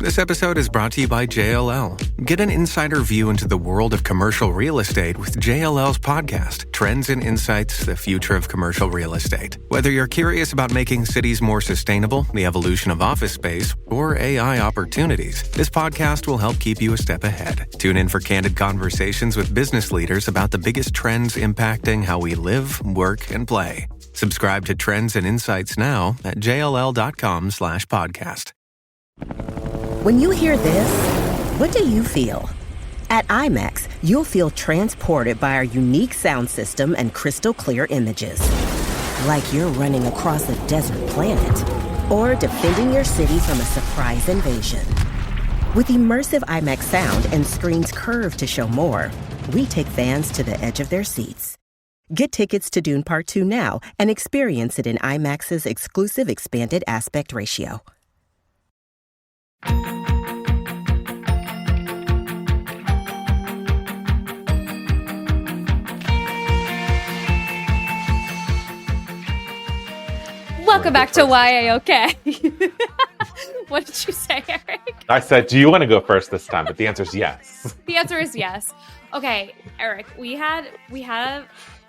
This episode is brought to you by JLL. Get an insider view into the world of commercial real estate with JLL's podcast, Trends and Insights, the Future of Commercial Real Estate. Whether you're curious about making cities more sustainable, the evolution of office space, or AI opportunities, this podcast will help keep you a step ahead. Tune in for candid conversations with business leaders about the biggest trends impacting how we live, work, and play. Subscribe to Trends and Insights now at jll.com/podcast. When you hear this, what do you feel? At IMAX, you'll feel transported by our unique sound system and crystal clear images. Like you're running across a desert planet or defending your city from a surprise invasion. With immersive IMAX sound and screens curved to show more, we take fans to the edge of their seats. Get tickets to Dune Part 2 now and experience it in IMAX's exclusive expanded aspect ratio. Welcome back to YAOK. What did you say, Erik? I said, do you want to go first this time? But the answer is yes. The answer is yes. Okay, Erik, we had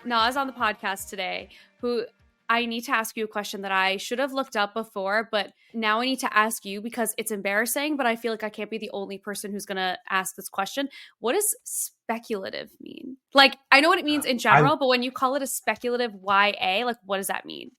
Naz on the podcast today, who I need to ask you a question that I should have looked up before, but now I need to ask you because it's embarrassing, but I feel like I can't be the only person who's going to ask this question. What does speculative mean? Like, I know what it means in general, but when you call it a speculative YA, like, what does that mean?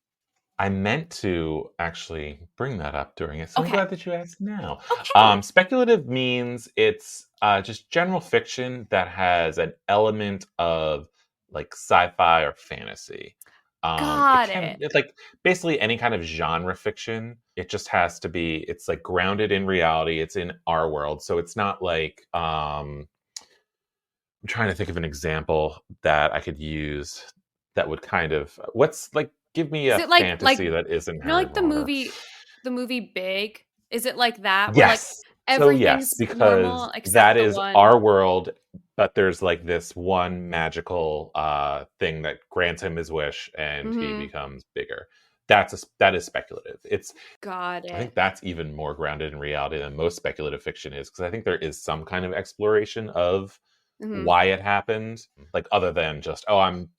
I meant to actually bring that up during it, so I'm glad that you asked now. Okay. Speculative means it's just general fiction that has an element of like sci-fi or fantasy. Got it. It's like basically any kind of genre fiction. It just has to be, it's like grounded in reality. It's in our world. So it's not like, I'm trying to think of an example that I could use that would kind of, give me a fantasy that isn't. You know, like the movie Big? Is it like that? Yes. Where, like, everything's because normal, that is our world, but there's like this one magical thing that grants him his wish, and he becomes bigger. That is speculative. Got it. I think that's even more grounded in reality than most speculative fiction is, because I think there is some kind of exploration of why it happened, like other than just I'm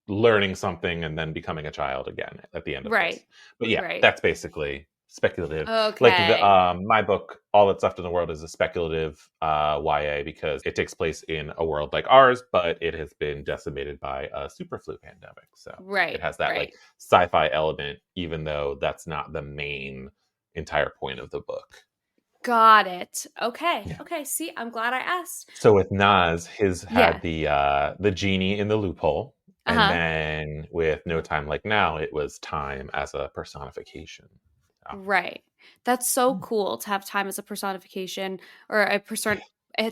learning something and then becoming a child again at the end of this. But that's basically speculative. Okay. Like my book, All That's Left in the World, is a speculative YA because it takes place in a world like ours, but it has been decimated by a super flu pandemic. So it has that like sci-fi element, even though that's not the main entire point of the book. Got it. Okay. Yeah. Okay. See, I'm glad I asked. So with Naz, his had the genie in the loophole. And then with No Time Like Now, it was time as a personification. So. Right. That's so cool to have time as a personification, or to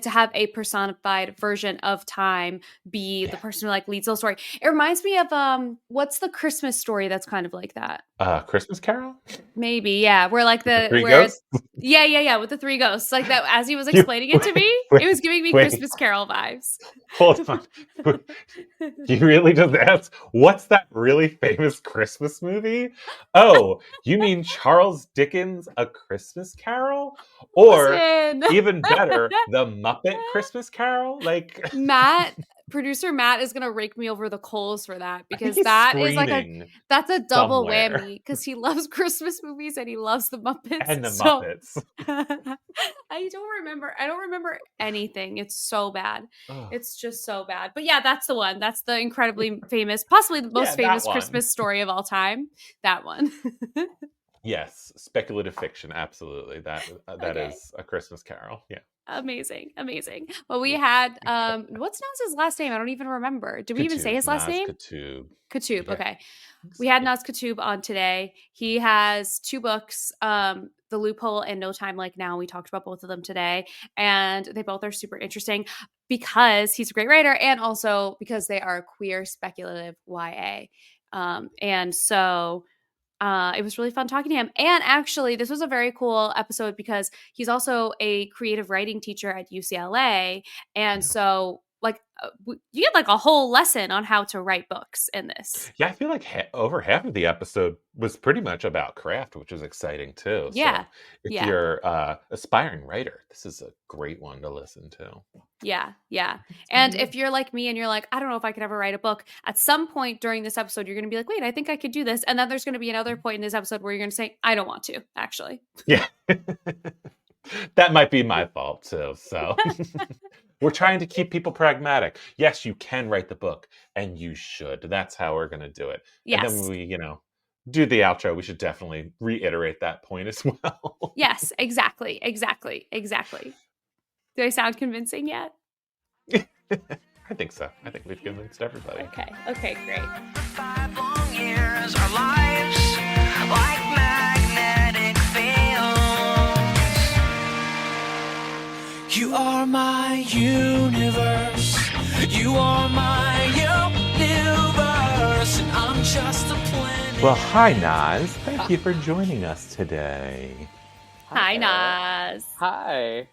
have a personified version of time be the person who like leads the story. It reminds me of what's the Christmas story that's kind of like that? Christmas Carol? Maybe, yeah. Where like three ghosts? Yeah, with the three ghosts. Like that, as he was explaining it to me, it was giving me Christmas Carol vibes. Hold on. You really just asked, what's that really famous Christmas movie? Oh, you mean Charles Dickens' A Christmas Carol? Or even better, The Muppet Christmas Carol? Like Producer Matt is gonna rake me over the coals for that, because that is like that's a double whammy, because he loves Christmas movies and he loves the Muppets. And the Muppets. I don't remember anything. It's so bad. It's just so bad. But yeah, that's the one. That's the incredibly famous, possibly the most famous Christmas story of all time. That one. Yes, speculative fiction, absolutely. That is A Christmas Carol. Yeah. Amazing. Well, we had what's Naz's last name? I don't even remember. Did we even say his last name? Kutub. Yeah. Okay. We had Naz Kutub on today. He has 2 books, The Loophole and No Time Like Now. We talked about both of them today, and they both are super interesting because he's a great writer, and also because they are queer speculative YA. And so it was really fun talking to him. And actually, this was a very cool episode because he's also a creative writing teacher at UCLA. And so you get like a whole lesson on how to write books in this. Yeah, I feel like over half of the episode was pretty much about craft, which is exciting too. Yeah. So if you're aspiring writer, this is a great one to listen to. Yeah. And if you're like me and you're like, I don't know if I could ever write a book, at some point during this episode, you're going to be like, wait, I think I could do this. And then there's going to be another point in this episode where you're going to say, I don't want to, actually. Yeah. That might be my fault too. So we're trying to keep people pragmatic. Yes, you can write the book, and you should. That's how we're going to do it. Yes. And then when we, do the outro, we should definitely reiterate that point as well. Yes, exactly. Do I sound convincing yet? I think so. I think we've convinced everybody. Okay, great. 5 long years, our lives like magnetic fields. You are my universe. You are my universe, and I'm just a planet. Well, hi, Naz. Thank you for joining us today. Hi, Naz. Hi.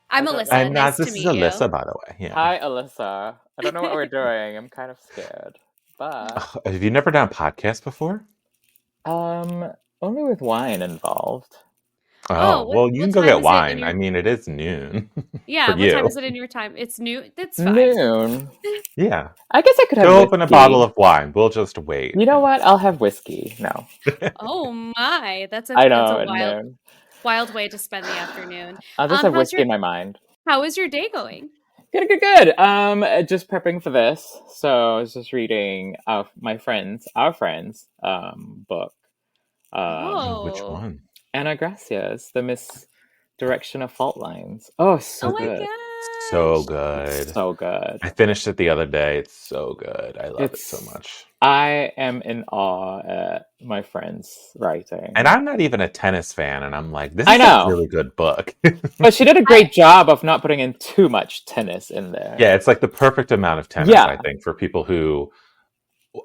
I'm Alyssa. And nice Naz, this to is meet Alyssa, you. by the way. Yeah. Hi, Alyssa. I don't know what we're doing. I'm kind of scared. But Have you never done a podcast before? only with wine involved. Oh, what- well, you what can go time get is it in wine. your- I mean, it is noon. Yeah, for what you. time is it in your time? It's noon. That's fine. Noon. Yeah. I guess I could have Go whiskey. open a bottle of wine. We'll just wait. You know what? I'll have whiskey. No. Oh my, that's a I know. that's a At wild noon. wild way to spend the afternoon. I'll just have how's whiskey your- in my mind. How is your day going? Good. Just prepping for this. So I was just reading our friend's book. Which Oh. one? Ana Gracia's The Misdirection of Fault Lines. Oh, so Oh my good. god. So good. So good. I finished it the other day. It's so good. I love it so much. I am in awe at my friend's writing. And I'm not even a tennis fan, and I'm like, this I is know. a really good book. But she did a great job of not putting in too much tennis in there. Yeah, it's like the perfect amount of tennis, Yeah. I think, for people who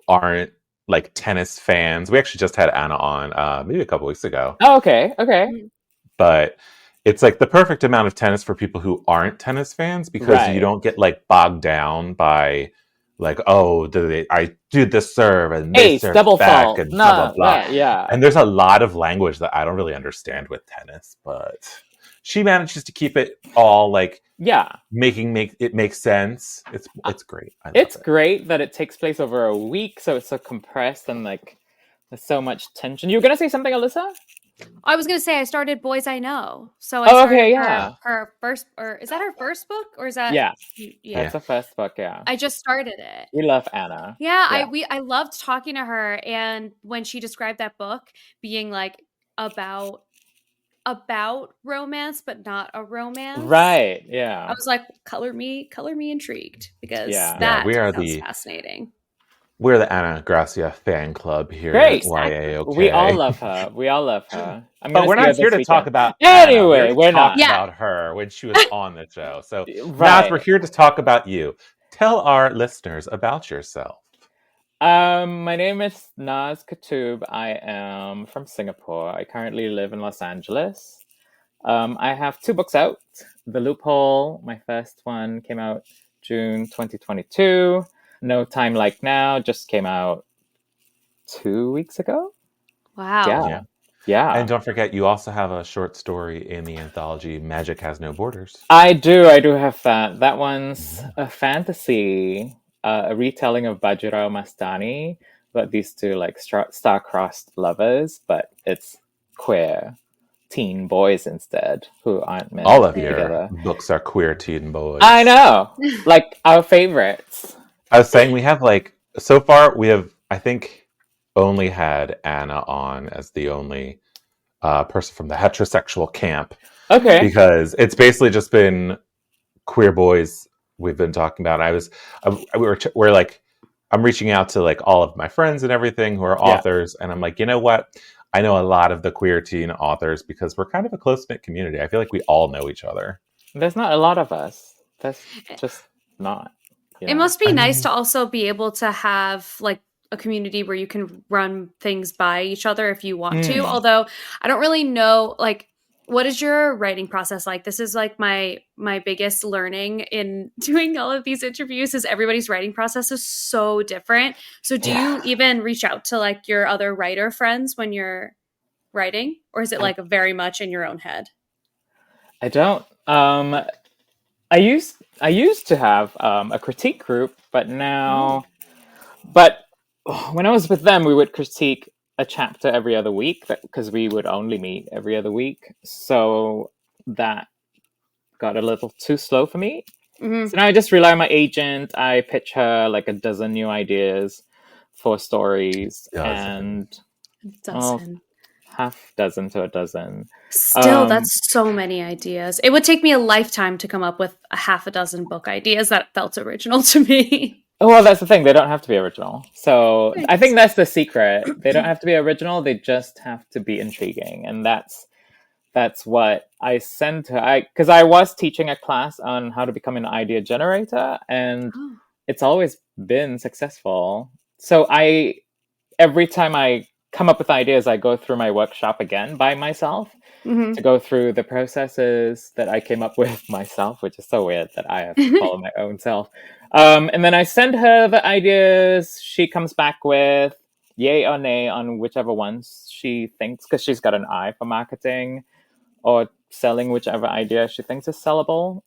aren't like tennis fans. We actually just had Anna on maybe a couple weeks ago. Oh, okay. But it's like the perfect amount of tennis for people who aren't tennis fans, because Right. you don't get like bogged down by like, oh, I do this serve and they Ace, serve double back fault. and blah blah blah. Yeah. And there's a lot of language that I don't really understand with tennis, but she manages to keep it all like Yeah. making it make sense. It's great. I love It's it. great that it takes place over a week, so it's so compressed and like there's so much tension. You were gonna say something, Alyssa? I was gonna say I started Boys I Know. So I Oh, started okay, yeah. her first, or is that her first book, or is that Yeah. yeah. That's the first book, yeah. I just started it. We love Anna. Yeah, Yeah. I loved talking to her, and when she described that book being like about romance but not a romance. Right, I yeah. was like, color me intrigued, because Yeah. that we are sounds fascinating. We're the Ana Gracia fan club here Great. at YAOK. We all love her. I'm But gonna we're see her not here to this talk weekend. about Anyway, Anna. we're to talk not. Yeah. about her when she was on the show. So Right. Naz, we're here to talk about you. Tell our listeners about yourself. My name is Naz Kutub. I am from Singapore. I currently live in Los Angeles. I have 2 books out. The Loophole, my first one, came out June 2022. No Time Like Now just came out 2 weeks ago. Wow. Yeah. And don't forget, you also have a short story in the anthology Magic Has No Borders. I do have that. That one's a fantasy, a retelling of Bajirao Mastani, but these two like star-crossed lovers, but it's queer teen boys instead who aren't meant All to of be your together. books are queer teen boys. I know, like our favorites. I was saying we have like, so far we have, I think, only had Anna on as the only person from the heterosexual camp, Okay. because it's basically just been queer boys we've been talking about. We're like, I'm reaching out to like all of my friends and everything who are authors, and I'm like, you know what? I know a lot of the queer teen authors because we're kind of a close-knit community. I feel like we all know each other. There's not a lot of us. That's just not. You It know? must be nice to also be able to have like a community where you can run things by each other if you want to. Although I don't really know, like what is your writing process like? This is like my biggest learning in doing all of these interviews is everybody's writing process is so different. So do you even reach out to like your other writer friends when you're writing, or is it like very much in your own head? I don't. I used to have a critique group, but now, but when I was with them, we would critique a chapter every other week because we would only meet every other week. So that got a little too slow for me. Mm-hmm. So now I just rely on my agent. I pitch her like a dozen new ideas for stories and half dozen to a dozen. Still, that's so many ideas. It would take me a lifetime to come up with a half a dozen book ideas that felt original to me. Oh, well, that's the thing. They don't have to be original. So nice. I think that's the secret. They don't have to be original. They just have to be intriguing. And that's what I sent her. Because I was teaching a class on how to become an idea generator, and it's always been successful. So every time I come up with ideas, I go through my workshop again by myself to go through the processes that I came up with myself, which is so weird that I have to follow my own self. And then I send her the ideas. She comes back with yay or nay on whichever ones she thinks, because she's got an eye for marketing or selling whichever idea she thinks is sellable.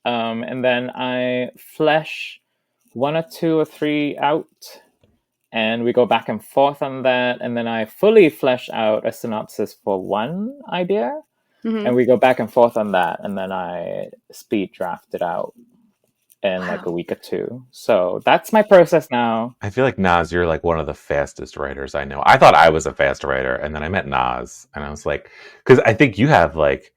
And then I flesh 1 or 2 or 3 out, and we go back and forth on that. And then I fully flesh out a synopsis for one idea, and we go back and forth on that. And then I speed draft it out in like a week or 2. So that's my process now. I feel like, Naz, you're like one of the fastest writers I know. I thought I was a fast writer, and then I met Naz, and I was like, because I think you have like,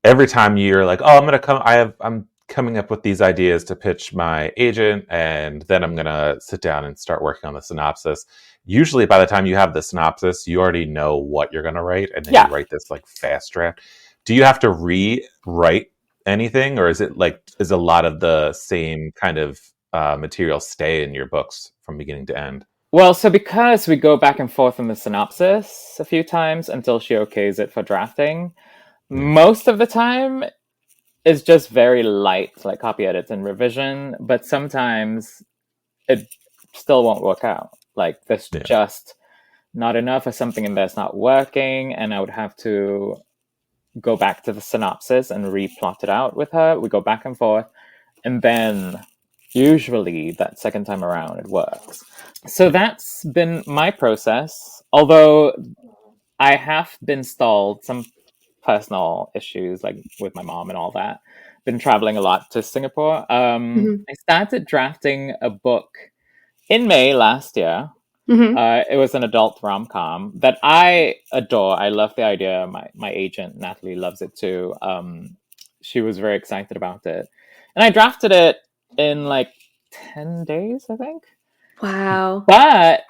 every time you're like, oh, I'm coming up with these ideas to pitch my agent, and then I'm gonna sit down and start working on the synopsis. Usually by the time you have the synopsis, you already know what you're gonna write, and then you write this like fast draft. Do you have to rewrite anything, or is it like, is a lot of the same kind of material stay in your books from beginning to end? Well, so because we go back and forth on the synopsis a few times until she okays it for drafting, most of the time it's just very light, like copy edits and revision, but sometimes it still won't work out. Like there's just not enough, or something in there's not working, and I would have to go back to the synopsis and replot it out with her. We go back and forth, and then usually that second time around it works. So that's been my process, although I have been stalled some personal issues, like with my mom and all that. Been traveling a lot to Singapore. I started drafting a book in May last year. It was an adult rom-com that I adore. I love the idea. My agent, Natalie, loves it too. She was very excited about it. And I drafted it in like 10 days, I think. Wow. But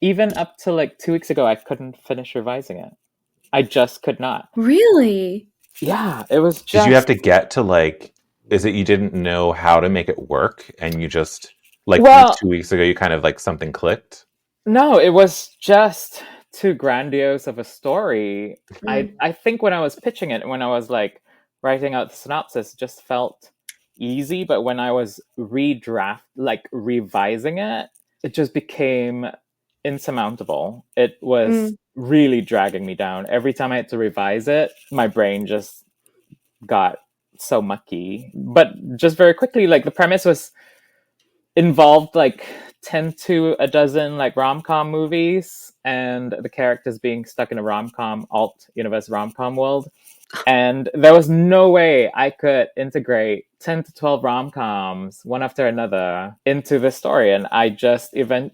even up to like 2 weeks ago, I couldn't finish revising it. I just could not. Really? Yeah, it was just... Did you have to get to like, is it you didn't know how to make it work, and you just... Like 2 weeks ago, you kind of like something clicked? No, it was just too grandiose of a story. I think when I was pitching it, when I was like writing out the synopsis, it just felt easy. But when I was revising it, it just became insurmountable. It was really dragging me down. Every time I had to revise it, my brain just got so mucky. But just very quickly, like the premise involved like 10 to a dozen like rom-com movies, and the characters being stuck in a rom-com alt-universe rom-com world. And there was no way I could integrate 10 to 12 rom-coms one after another into the story. And I just 2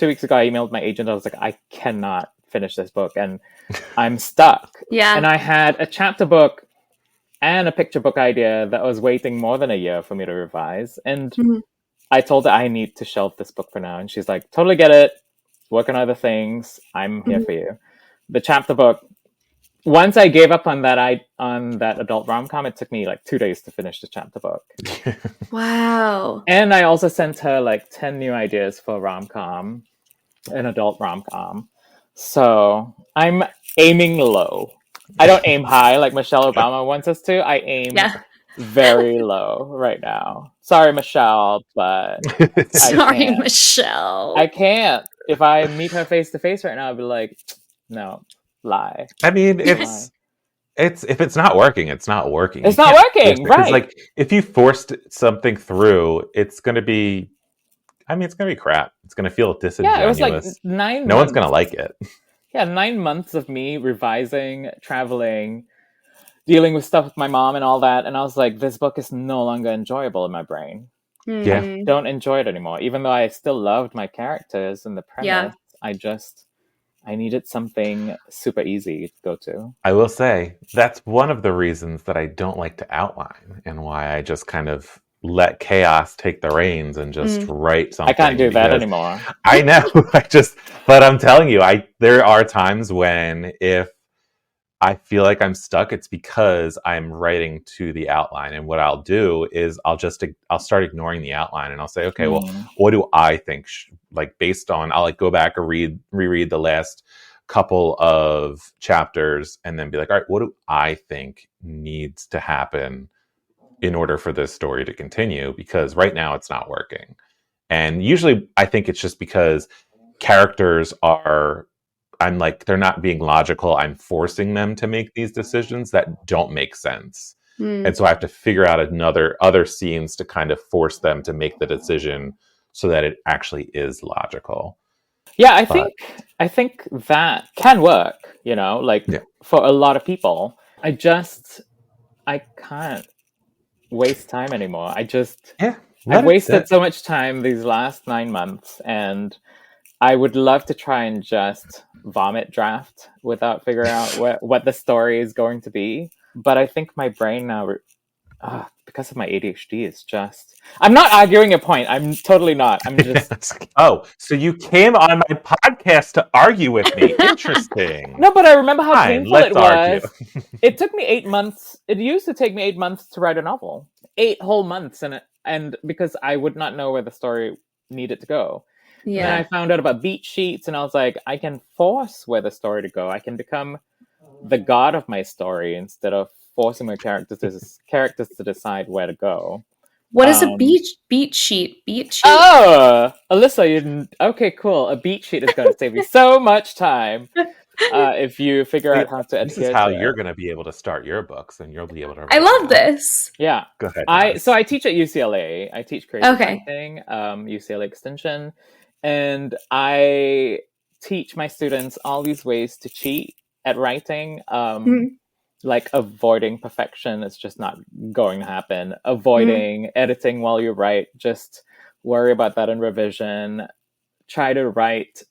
weeks ago, I emailed my agent. I was like, I cannot finish this book, and I'm stuck. Yeah. And I had a chapter book and a picture book idea that was waiting more than a year for me to revise. And I told her I need to shelve this book for now. And she's like, totally get it. Work on other things. I'm here for you. The chapter book, once I gave up on that adult rom-com, it took me like 2 days to finish the chapter book. Wow. And I also sent her like 10 new ideas for rom-com, an adult rom-com. So I'm aiming low. I don't aim high like Michelle Obama wants us to. I aim very low right now. Sorry, Michelle, but sorry, Michelle. I can't. If I meet her face to face right now, I'd be like, no, lie. I mean, it's if it's not working, it's not working. It's not working, right? Like if you forced something through, it's gonna be. I mean, it's gonna be crap. It's gonna feel disingenuous. Yeah, it was like 9 months. No one's gonna like it. Yeah, 9 months of me revising, traveling, dealing with stuff with my mom and all that, and I was like, this book is no longer enjoyable in my brain. Yeah. I don't enjoy it anymore. Even though I still loved my characters and the premise, I needed something super easy to go to. I will say that's one of the reasons that I don't like to outline and why I just kind of let chaos take the reins and just write something. I can't do that anymore. I know. But I'm telling you, there are times when if I feel like I'm stuck, it's because I'm writing to the outline. And what I'll do is I'll start ignoring the outline and I'll say, okay, well, what do I think? Based on, I'll go back or reread the last couple of chapters and then be like, all right, what do I think needs to happen in order for this story to continue? Because right now it's not working. And usually I think it's just because characters they're not being logical. I'm forcing them to make these decisions that don't make sense. And so I have to figure out other scenes to kind of force them to make the decision so that it actually is logical. Yeah, I think that can work, for a lot of people. I can't waste time anymore. I've wasted so much time these last 9 months, and I would love to try and just vomit draft without figuring out what the story is going to be. But I think my brain now, because of my ADHD, is just... I'm not arguing a point. I'm totally not. I'm just... Oh, so you came on my podcast to argue with me. Interesting. No, but I remember how painful it was. It took me 8 months. It used to take me 8 months to write a novel. 8 whole months. And because I would not know where the story needed to go. Yeah. And I found out about beat sheets, and I was like, I can force where the story to go. I can become the god of my story instead of forcing my characters to decide where to go. What is a beat sheet? Beat sheet? Oh, Alyssa, you didn't... Okay, cool. A beat sheet is going to save you so much time if you figure out how to edit. This is how you're going to be able to start your books, and you'll be able to... I love this. Yeah. Go ahead. So I teach at UCLA. I teach creative writing, UCLA Extension. And I teach my students all these ways to cheat at writing. Like avoiding perfection is just not going to happen. Avoiding editing while you write. Just worry about that in revision. Try to write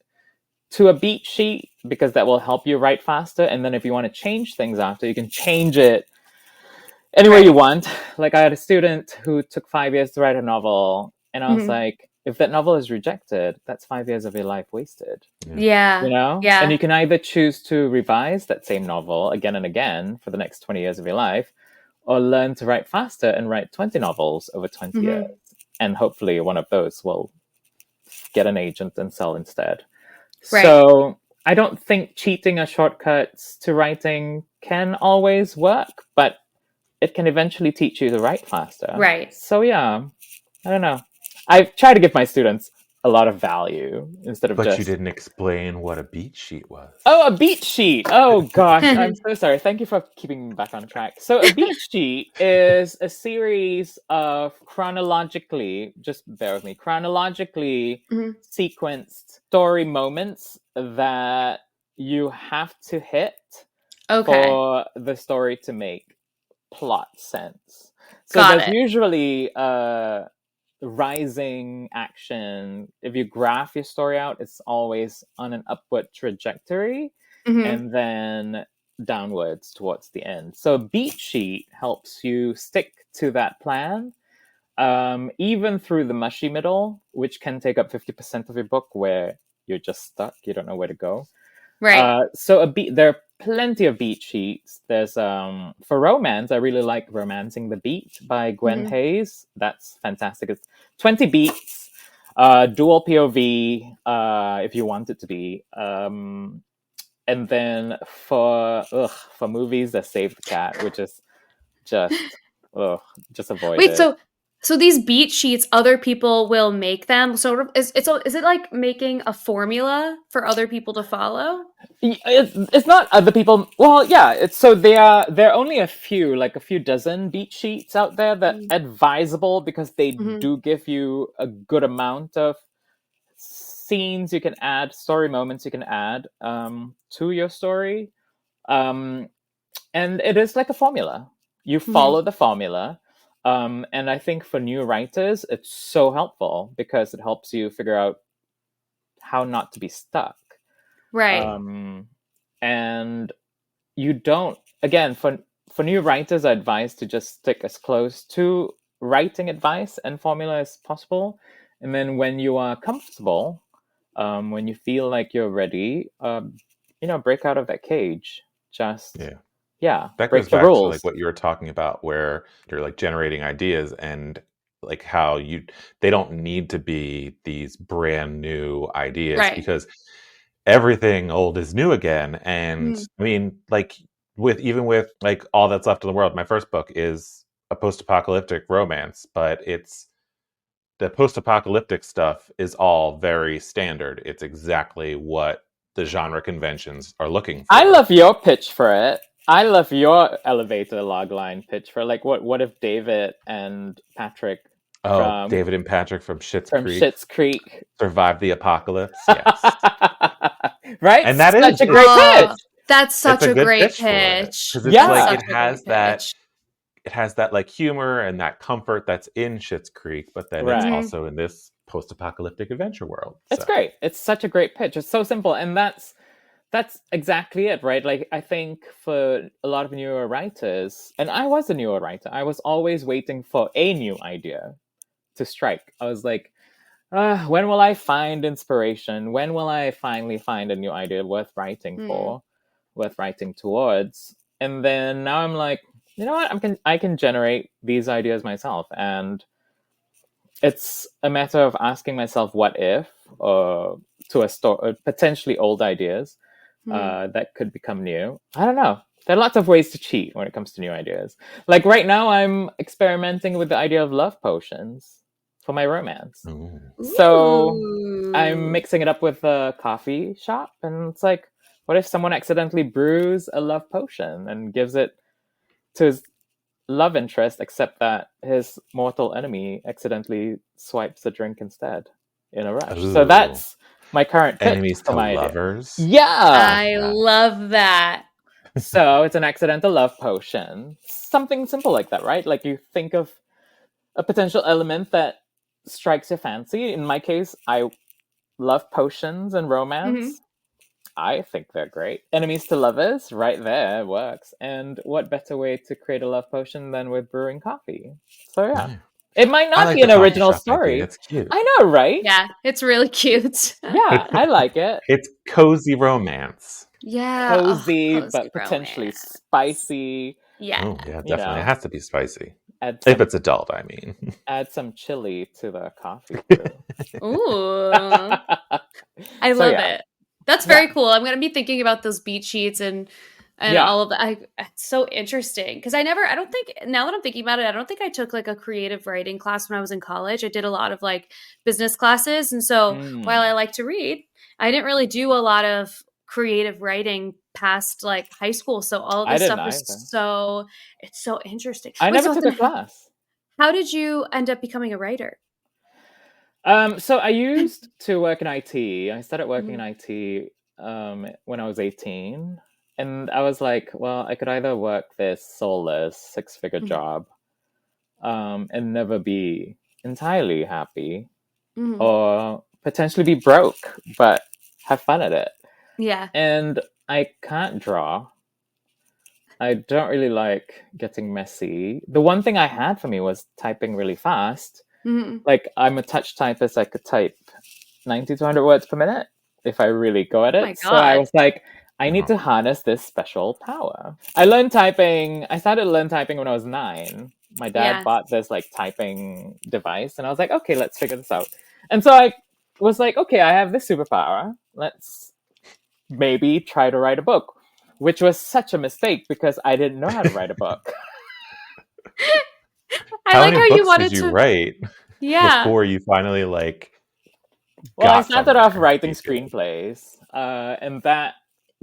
to a beat sheet because that will help you write faster. And then if you want to change things after, you can change it anywhere you want. Like I had a student who took 5 years to write a novel. And I was like, if that novel is rejected, that's 5 years of your life wasted. Yeah. Yeah. And you can either choose to revise that same novel again and again for the next 20 years of your life, or learn to write faster and write 20 novels over 20 years. And hopefully one of those will get an agent and sell instead. Right. So I don't think cheating or shortcuts to writing can always work, but it can eventually teach you to write faster. Right. So yeah, I don't know. I try to give my students a lot of value instead of But you didn't explain what a beat sheet was. Oh, a beat sheet! Oh gosh, I'm so sorry. Thank you for keeping me back on track. So a beat sheet is a series of chronologically sequenced story moments that you have to hit for the story to make plot sense. So there's usually rising action. If you graph your story out, it's always on an upward trajectory and then downwards towards the end. So a beat sheet helps you stick to that plan, even through the mushy middle, which can take up 50% of your book where you're just stuck, you don't know where to go. Right. So there are plenty of beat sheets. There's for romance, I really like Romancing the Beat by Gwen Hayes. That's fantastic. It's 20 beats, dual POV, if you want it to be. And then for movies, the Save the Cat, which is just avoid Wait, it. so these beat sheets, other people will make them. Sort of, is it like making a formula for other people to follow? It's not other people. Well, yeah. There are only a few dozen beat sheets out there that advisable because they do give you a good amount of scenes you can add, story moments you can add to your story, and it is like a formula. You follow the formula. And I think for new writers, it's so helpful because it helps you figure out how not to be stuck. Right. And you don't, again, for new writers, I advise to just stick as close to writing advice and formula as possible. And then when you are comfortable, when you feel like you're ready, break out of that cage. Just that break goes the back rules. to like what you were talking about, where you're like generating ideas and like how they don't need to be these brand new ideas, because everything old is new again. And I mean, like with like All That's Left of the World, my first book is a post-apocalyptic romance, but the post-apocalyptic stuff is all very standard. It's exactly what the genre conventions are looking for. I love your pitch for it. I love your elevator logline pitch for like what if David and Patrick David and Patrick from Schitt's Creek survived the apocalypse. Yes. Right? And that such a great pitch. That's such a great pitch. Because it's like it has that like humor and that comfort that's in Schitt's Creek, but then it's also in this post-apocalyptic adventure world. It's great. It's such a great pitch. It's so simple, and that's exactly it, right? Like I think for a lot of newer writers, and I was a newer writer, I was always waiting for a new idea to strike. I was like, when will I find inspiration? When will I finally find a new idea worth writing for, worth writing towards? And then now I'm like, you know what? I can generate these ideas myself, and it's a matter of asking myself, what if, to a story, potentially old ideas that could become new. I don't know. There are lots of ways to cheat when it comes to new ideas. Like right now, I'm experimenting with the idea of love potions for my romance. Ooh. So I'm mixing it up with a coffee shop, and it's like, what if someone accidentally brews a love potion and gives it to his love interest, except that his mortal enemy accidentally swipes the drink instead in a rush? Ooh. So that's my current pitch enemies to lovers. Idea. Yeah, I love that. So it's an accidental love potion, something simple like that, right? Like you think of a potential element that strikes your fancy. In my case, I love potions and romance. I think they're great. Enemies to lovers, right there, works. And what better way to create a love potion than with brewing coffee? So yeah. It might not be an original story. It's cute. I know, right? Yeah, it's really cute. Yeah, I like it. It's cozy romance. Yeah. Cozy, but potentially spicy. Yeah. Oh, yeah, definitely. It has to be spicy. If it's adult, I mean. Add some chili to the coffee. Ooh. I love it. That's very cool. I'm going to be thinking about those beat sheets and all of that. It's so interesting because now that I'm thinking about it, I don't think I took like a creative writing class when I was in college. I did a lot of like business classes. And so while I like to read, I didn't really do a lot of creative writing past like high school. So all of this stuff is it's so interesting. I never took a class. How did you end up becoming a writer? So I used to work in IT. I started working in IT when I was 18. And I was like, well, I could either work this soulless 6-figure job and never be entirely happy, or potentially be broke, but have fun at it. Yeah. And I can't draw. I don't really like getting messy. The one thing I had for me was typing really fast. Like, I'm a touch typist. I could type 90 to 100 words per minute if I really go at it. Oh my God. So I was like, I need to harness this special power. I started to learn typing when I was 9. My dad bought this like typing device, and I was like, okay, let's figure this out. And so I was like, okay, I have this superpower. Let's maybe try to write a book, which was such a mistake because I didn't know how to write a book. I like how you wanted did you to write before you finally Well, I started off writing screenplays, and that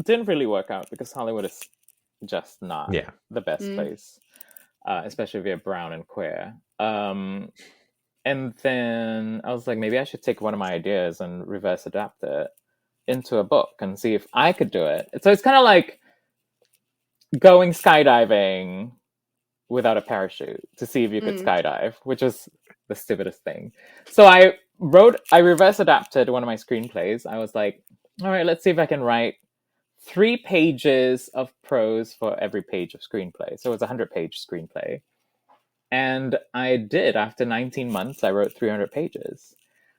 didn't really work out because Hollywood is just not the best place, especially if you're brown and queer. And then I was like, maybe I should take one of my ideas and reverse adapt it into a book and see if I could do it. So it's kind of like going skydiving without a parachute to see if you could skydive, which is the stupidest thing. So I reverse adapted one of my screenplays. I was like, all right, let's see if I can write 3 pages of prose for every page of screenplay. So it was a 100-page screenplay. And I did. After 19 months, I wrote 300 pages.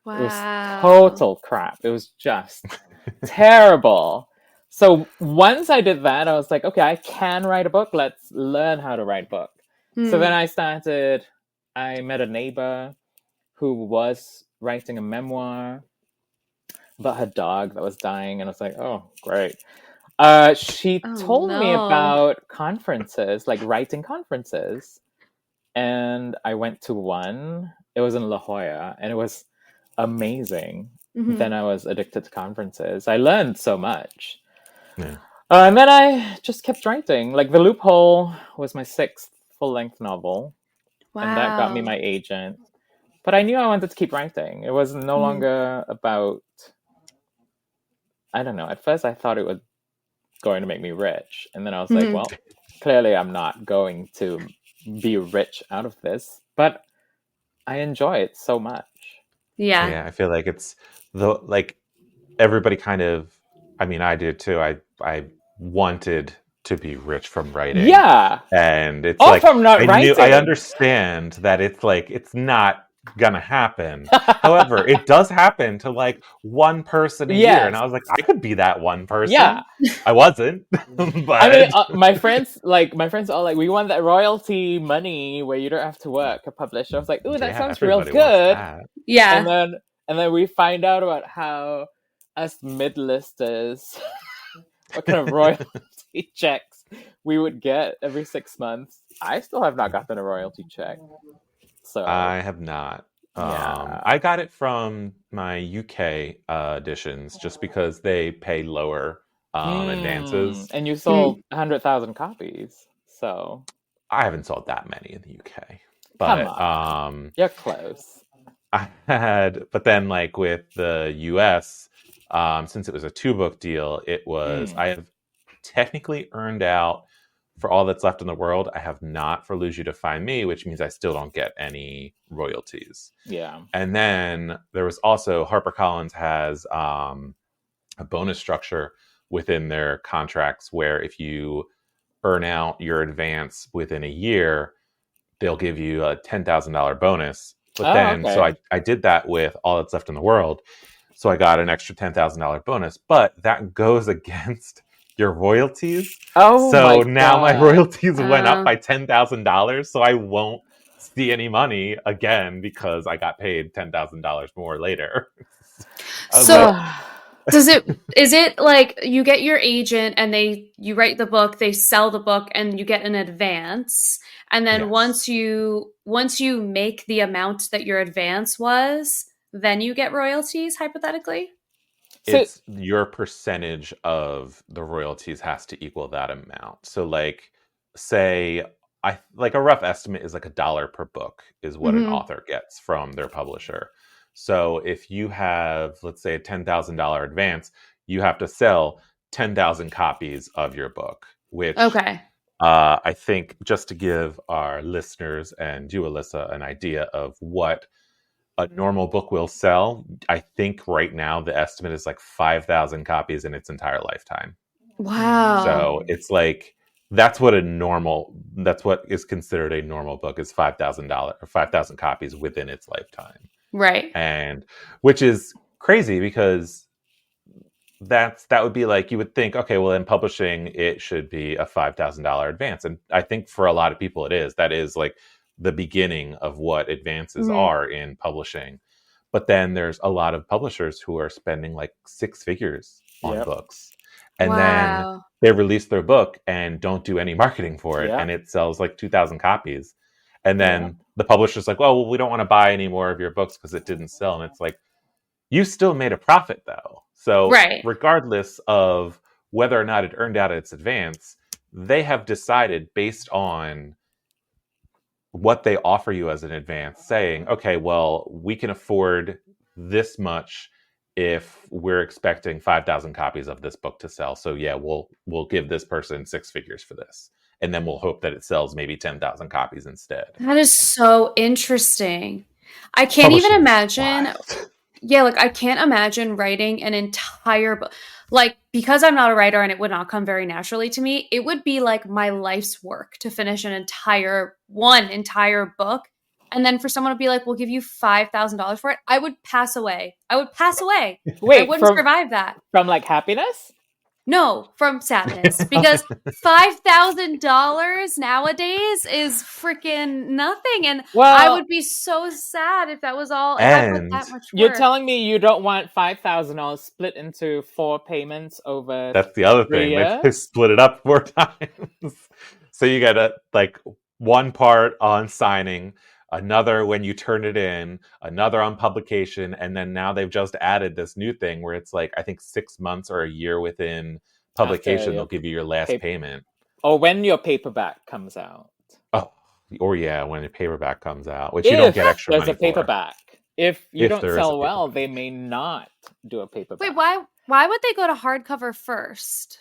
Wow. It was total crap. It was just terrible. So once I did that, I was like, okay, I can write a book. Let's learn how to write a book. So then I met a neighbor who was writing a memoir about her dog that was dying. And I was like, oh, great. She told me about conferences, like writing conferences. And I went to one. It was in La Jolla, and it was amazing. Then I was addicted to conferences. I learned so much. Yeah. And then I just kept writing. Like, The Loophole was my 6th full-length novel. Wow. And that got me my agent. But I knew I wanted to keep writing. It was no longer about... I don't know. At first, I thought it was going to make me rich. And then I was like, well, clearly I'm not going to be rich out of this. But I enjoy it so much. Yeah. Yeah, I feel like it's... everybody kind of... I mean, I did too. I wanted to be rich from writing. Yeah. And it's from not writing. I understand that it's not gonna happen. However, it does happen to one person a year. And I was like, I could be that one person. Yeah. I wasn't. But I mean, my friends all like, we want that royalty money where you don't have to work, a publisher. I was like, ooh, that sounds real good. Yeah. And then we find out about how us mid-listers, what kind of royalty checks we would get every 6 months. I still have not gotten a royalty check. So I have not. I got it from my UK editions just because they pay lower advances. And you sold 100,000 copies. So I haven't sold that many in the UK. But come on. You're close. But then with the US, since it was a 2-book deal, it was I have technically earned out for All That's Left in the World. I have not for Lose You to Find Me, which means I still don't get any royalties. Yeah. And then there was also HarperCollins has a bonus structure within their contracts where if you earn out your advance within a year, they'll give you a $10,000 bonus. But so I did that with All That's Left in the World. So I got an extra $10,000 bonus, but that goes against your royalties. So now my royalties went up by $10,000. So I won't see any money again because I got paid $10,000 more later. So is it like you get your agent and you write the book, they sell the book and you get an advance. And then once you make the amount that your advance was, then you get royalties, hypothetically? It's your percentage of the royalties has to equal that amount. So say a rough estimate is $1 per book is what an author gets from their publisher. So if you have, let's say, a $10,000 advance, you have to sell 10,000 copies of your book, which I think, just to give our listeners and you, Alyssa, an idea of what a normal book will sell, I think right now the estimate is 5,000 copies in its entire lifetime. Wow. So it's that's what is considered a normal book is $5,000 or 5,000 copies within its lifetime. Right. And which is crazy because that would be you would think, okay, well, in publishing, it should be a $5,000 advance. And I think for a lot of people it is. That is the beginning of what advances are in publishing. But then there's a lot of publishers who are spending 6 figures on books. And then they release their book and don't do any marketing for it. Yeah. And it sells like 2,000 copies. And then the publisher's like, well, we don't want to buy any more of your books because it didn't sell. And it's like, you still made a profit though. So regardless of whether or not it earned out its advance, they have decided based on what they offer you as an advance, saying, okay, well, we can afford this much if we're expecting 5,000 copies of this book to sell. So yeah, we'll give this person 6 figures for this. And then we'll hope that it sells maybe 10,000 copies instead. That is so interesting. I can't even imagine. Yeah, like I can't imagine writing an entire book. Like, because I'm not a writer and it would not come very naturally to me, it would be like my life's work to finish one entire book. And then for someone to be like, we'll give you $5,000 for it. I would pass away. Wait, I wouldn't survive that. From like happiness? No, from sadness. Because $5,000 nowadays is freaking nothing. And I would be so sad if that was all. If I put that much work. You're telling me you don't want $5,000 split into 4 payments over. That's the other thing. They split it up 4 times. So you got like one part on signing, another when you turn it in, another on publication, and then now they've just added this new thing where it's like, I think 6 months or a year within publication, they'll give you your last payment. Or when your paperback comes out. Oh, or yeah, when your paperback comes out, which you don't get extra money for. There's a paperback. If you don't sell well, they may not do a paperback. Wait, why would they go to hardcover first?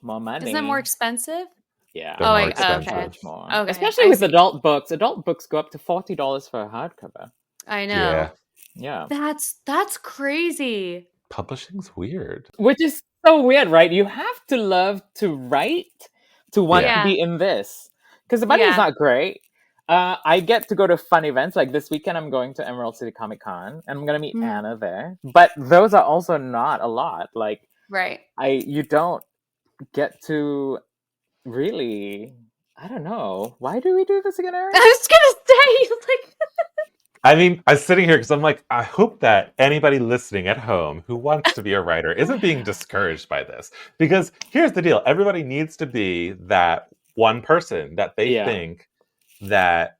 More money. Isn't that more expensive? Yeah. Okay. More. Okay. Especially with adult books. Adult books go up to $40 for a hardcover. I know. Yeah. That's crazy. Publishing's weird. Which is so weird, right? You have to love to write to want to be in this. Because the money is not great. I get to go to fun events. Like this weekend, I'm going to Emerald City Comic Con. And I'm going to meet Anna there. But those are also not a lot. Like, you don't get to... Really? I don't know. Why do we do this again, Erik? I was gonna say, like... I mean, I was sitting here because I'm like, I hope that anybody listening at home who wants to be a writer isn't being discouraged by this. Because here's the deal. Everybody needs to be that one person that they think that...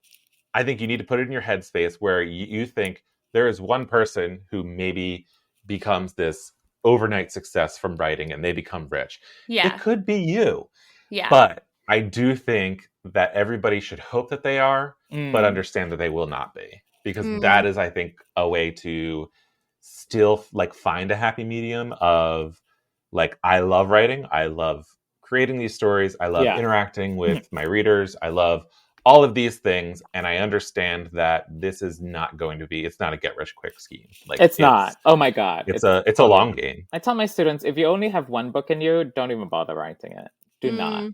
I think you need to put it in your headspace where you think there is one person who maybe becomes this overnight success from writing and they become rich. Yeah. It could be you. Yeah. But I do think that everybody should hope that they are, but understand that they will not be. Because that is, I think, a way to still like find a happy medium of like, I love writing. I love creating these stories. I love interacting with my readers. I love all of these things. And I understand that this is not going to be, it's not a get rich quick scheme. Like it's not. Oh my God. It's a long game. I tell my students, if you only have one book in you, don't even bother writing it. Do not.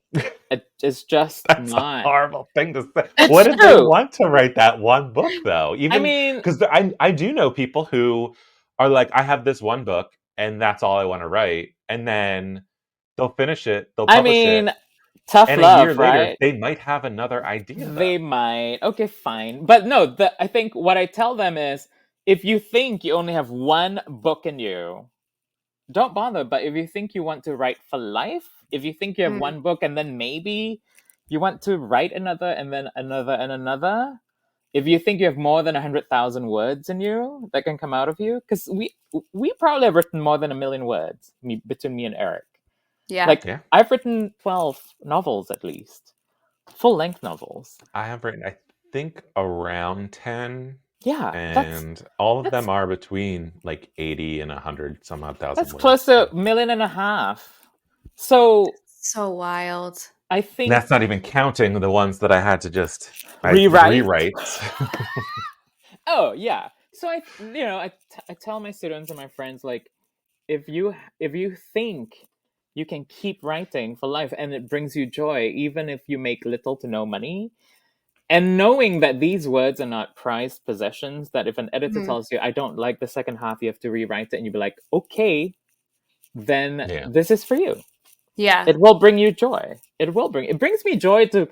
It's just That's not. a horrible thing to say. What if they want to write that one book, though? Even, I mean... Because I do know people who are like, I have this one book, and that's all I want to write. And then they'll finish it, they'll publish it. Tough and love, a year later, right? they might have another idea. They might. Okay, fine. But no, I think what I tell them is, if you think you only have one book in you, don't bother. But if you think you want to write for life, if you think you have one book and then maybe you want to write another and then another and another, if you think you have more than 100,000 words in you that can come out of you, because we probably have written more than 1 million words between me and Erik. Yeah. I've written 12 novels at least, full-length novels. I have written, I think, around 10. Yeah, and all of them are between like 80 and 100 some odd thousand. That's close to 1.5 million. So wild. I think that's not even counting the ones that I had to just rewrite. Oh yeah. So I tell my students and my friends, like, if you think you can keep writing for life and it brings you joy, even if you make little to no money, and knowing that these words are not prized possessions, that if an editor tells you, I don't like the second half, you have to rewrite it, and you'll be like, okay, then this is for you. Yeah. It will bring you joy. It brings me joy to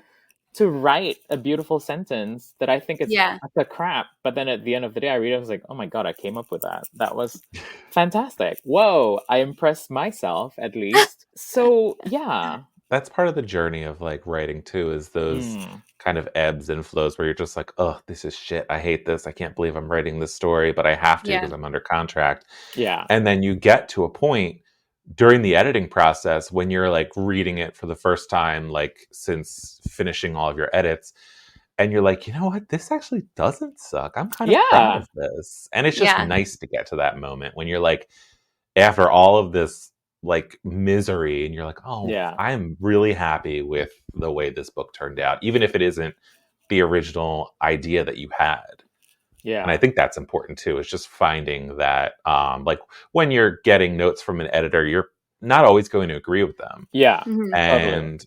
write a beautiful sentence that I think is utter crap. But then at the end of the day, I read it, I was like, oh my God, I came up with that. That was fantastic. Whoa, I impressed myself at least. So yeah, that's part of the journey of like writing too, is those kind of ebbs and flows where you're just like, oh, this is shit. I hate this. I can't believe I'm writing this story, but I have to because I'm under contract. Yeah. And then you get to a point during the editing process when you're like reading it for the first time, like since finishing all of your edits, and you're like, you know what, this actually doesn't suck. I'm kind of proud of this. And it's just nice to get to that moment when you're like, after all of this like misery, and you're like, oh, I'm really happy with the way this book turned out, even if it isn't the original idea that you had. Yeah. And I think that's important too. It's just finding that, like when you're getting notes from an editor, you're not always going to agree with them. Yeah. And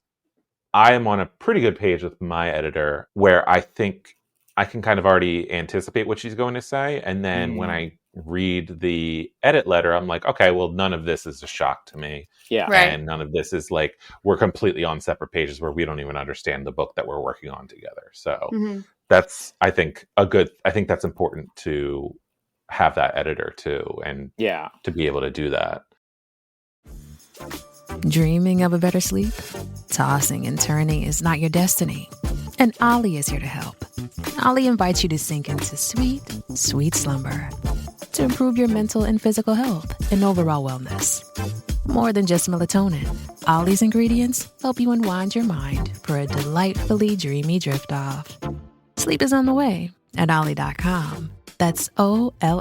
I am on a pretty good page with my editor where I think I can kind of already anticipate what she's going to say. And then when I read the edit letter, I'm like, okay, well, none of this is a shock to me. Yeah. And none of this is like, we're completely on separate pages where we don't even understand the book that we're working on together. So that's, I think that's important to have that editor too. And to be able to do that. Dreaming of a better sleep? Tossing and turning is not your destiny. And Ollie is here to help. Ollie invites you to sink into sweet, sweet slumber to improve your mental and physical health and overall wellness. More than just melatonin, Ollie's ingredients help you unwind your mind for a delightfully dreamy drift off. Sleep is on the way at Ollie.com. That's OLLY.com.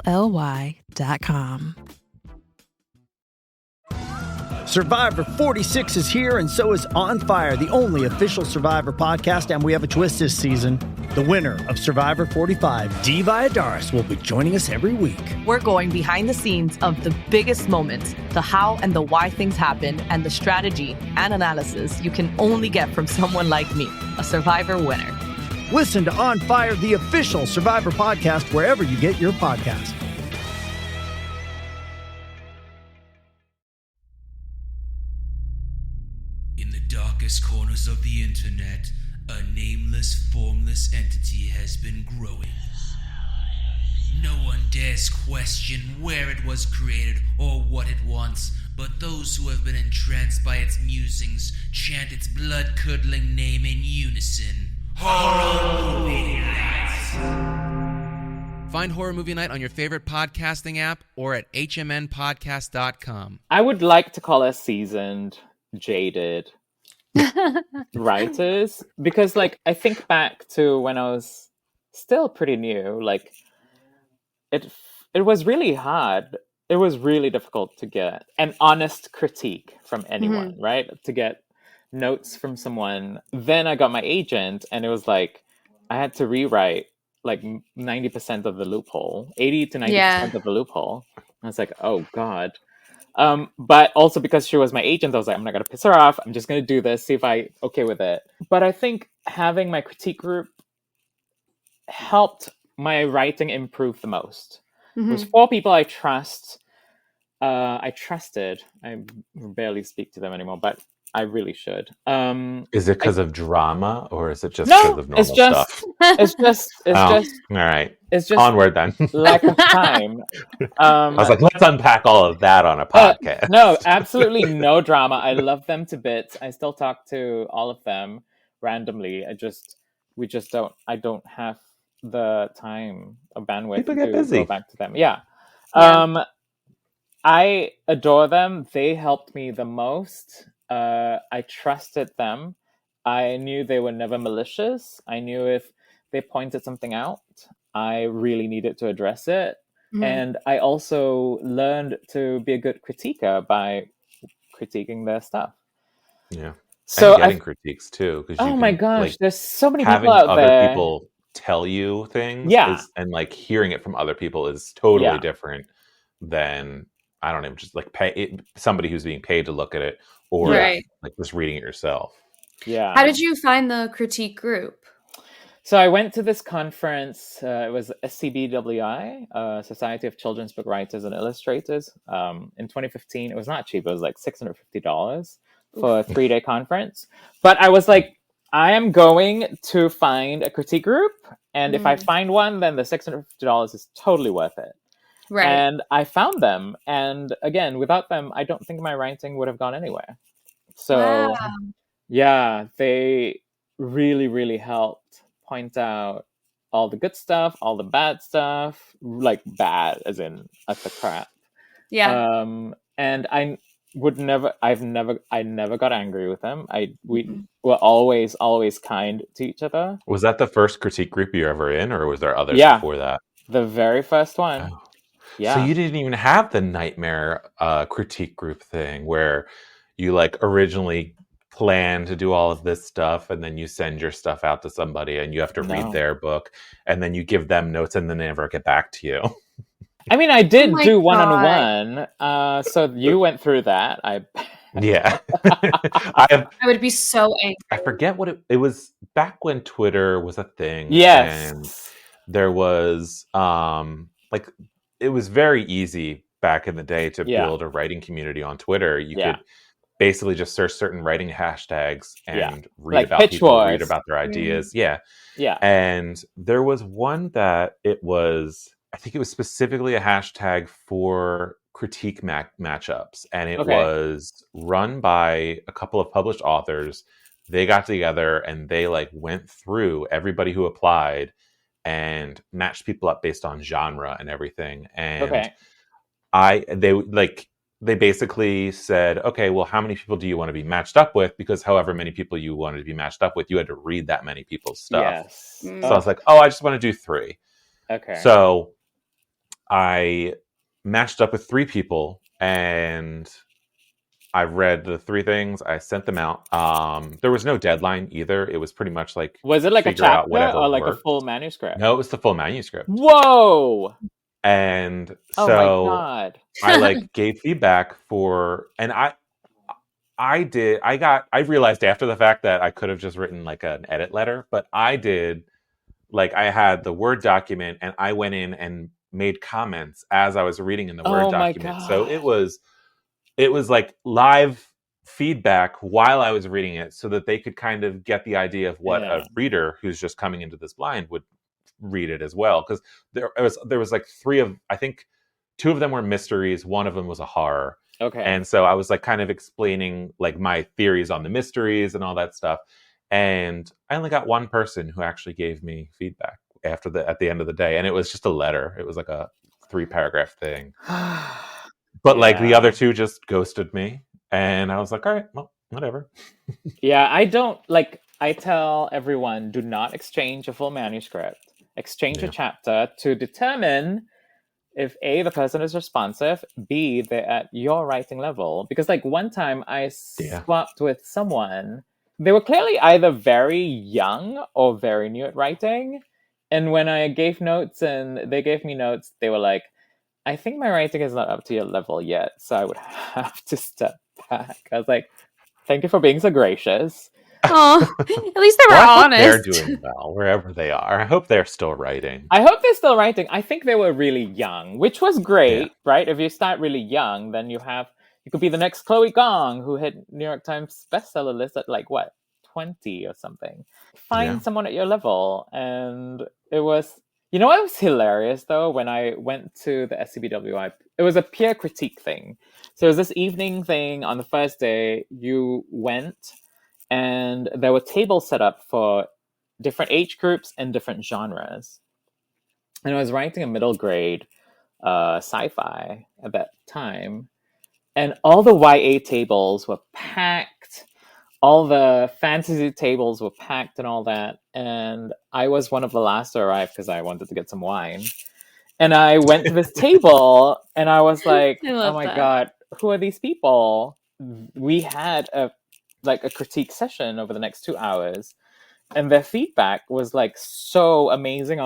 Survivor 46 is here, and so is On Fire, the only official Survivor podcast, and we have a twist this season. The winner of Survivor 45, Dee Valladares, will be joining us every week. We're going behind the scenes of the biggest moments, the how and the why things happen, and the strategy and analysis you can only get from someone like me, a Survivor winner. Listen to On Fire, the official Survivor podcast, wherever you get your podcast. In the darkest corners of the internet, a nameless, formless entity has been growing. No one dares question where it was created or what it wants, but those who have been entranced by its musings chant its blood-curdling name in unison. Horror Movie Night! Find Horror Movie Night on your favorite podcasting app or at hmnpodcast.com. I would like to call us seasoned, jaded writers, because like I think back to when I was still pretty new, like it was really hard. It was really difficult to get an honest critique from anyone, right? To get notes from someone. Then I got my agent, and it was like I had to rewrite like 90% of the Loophole, 80 to 90% of the Loophole. I was like, oh God. But also because she was my agent, I was like, I'm not going to piss her off. I'm just going to do this, see if I'm okay with it. But I think having my critique group helped my writing improve the most. It was 4 people I trust. I trusted. I barely speak to them anymore, but I really should. Is it because of drama, or is it just because of normal stuff? It's just all right. It's just onward then. Lack of time. I was like, let's unpack all of that on a podcast. No, absolutely no drama. I love them to bits. I still talk to all of them randomly. I don't have the time or bandwidth to go back to them. Yeah. I adore them. They helped me the most. I trusted them. I knew they were never malicious. I knew if they pointed something out, I really needed to address it. And I also learned to be a good critiquer by critiquing their stuff. Yeah. So and getting critiques too. Oh my gosh, like, there's so many people out there. Having other people tell you things and like hearing it from other people is totally different than, I don't know, just like somebody who's being paid to look at it, or like just reading it yourself. Yeah. How did you find the critique group? So I went to this conference. It was SCBWI, Society of Children's Book Writers and Illustrators. In 2015, it was not cheap. It was like $650 for a 3-day conference. But I was like, I am going to find a critique group. And if I find one, then the $650 is totally worth it. Right. And I found them. And again, without them, I don't think my writing would have gone anywhere. So yeah, they really, really helped point out all the good stuff, all the bad stuff, like bad as in utter crap. Yeah. And I never got angry with them. We were always kind to each other. Was that the first critique group you were ever in, or was there others before that? The very first one. Oh. Yeah. So you didn't even have the nightmare critique group thing where you like originally plan to do all of this stuff and then you send your stuff out to somebody and you have to read their book and then you give them notes and then they never get back to you. I mean, I did do one-on-one. So you went through that. Yeah. I would be so angry. I forget what it was back when Twitter was a thing. Yes. And there was like it was very easy back in the day to build a writing community on Twitter. You could basically just search certain writing hashtags and read like about people, wars. read about their ideas. Yeah. Yeah. And there was one that I think it was specifically a hashtag for critique matchups. And it was run by a couple of published authors. They got together and they like went through everybody who applied and matched people up based on genre and everything. And they basically said, okay, well, how many people do you want to be matched up with? Because however many people you wanted to be matched up with, you had to read that many people's stuff. Yes. So I was like, I just want to do 3. Okay. So I matched up with 3 people and I read the 3 things. I sent them out. There was no deadline either. It was pretty much like, was it like a chapter or like a full manuscript? No, it was the full manuscript. Whoa! And so my God. I like gave feedback and I realized after the fact that I could have just written like an edit letter, but I had the Word document and I went in and made comments as I was reading in the Word document. So it was like live feedback while I was reading it so that they could kind of get the idea of what a reader who's just coming into this blind would read it as well. Because there was like 3 of, I think 2 of them were mysteries. 1 of them was a horror. Okay. And so I was like kind of explaining like my theories on the mysteries and all that stuff. And I only got 1 person who actually gave me feedback at the end of the day. And it was just a letter. It was like a 3-paragraph thing. But like the other 2 just ghosted me. And I was like, all right, well, whatever. Yeah, I tell everyone, do not exchange a full manuscript. Exchange a chapter to determine if A, the person is responsive, B, they're at your writing level. Because like one time I swapped with someone, they were clearly either very young or very new at writing. And when I gave notes and they gave me notes, they were like, I think my writing is not up to your level yet, so I would have to step back. I was like, thank you for being so gracious. Oh, at least they were honest. They're doing well wherever they are. I hope they're still writing. I hope they're still writing. I think they were really young, which was great, right? If you start really young, then you could be the next Chloe Gong, who hit New York Times bestseller list at like what, 20 or something. Find someone at your level, and it was. You know what was hilarious though? When I went to the SCBWI, it was a peer critique thing. So it was this evening thing on the first day. You went. And there were tables set up for different age groups and different genres. And I was writing a middle grade sci-fi at that time. And all the YA tables were packed. All the fantasy tables were packed and all that. And I was one of the last to arrive because I wanted to get some wine. And I went to this table and I was like, oh my God, who are these people? We had a critique session over the next 2 hours, and their feedback was like so amazing.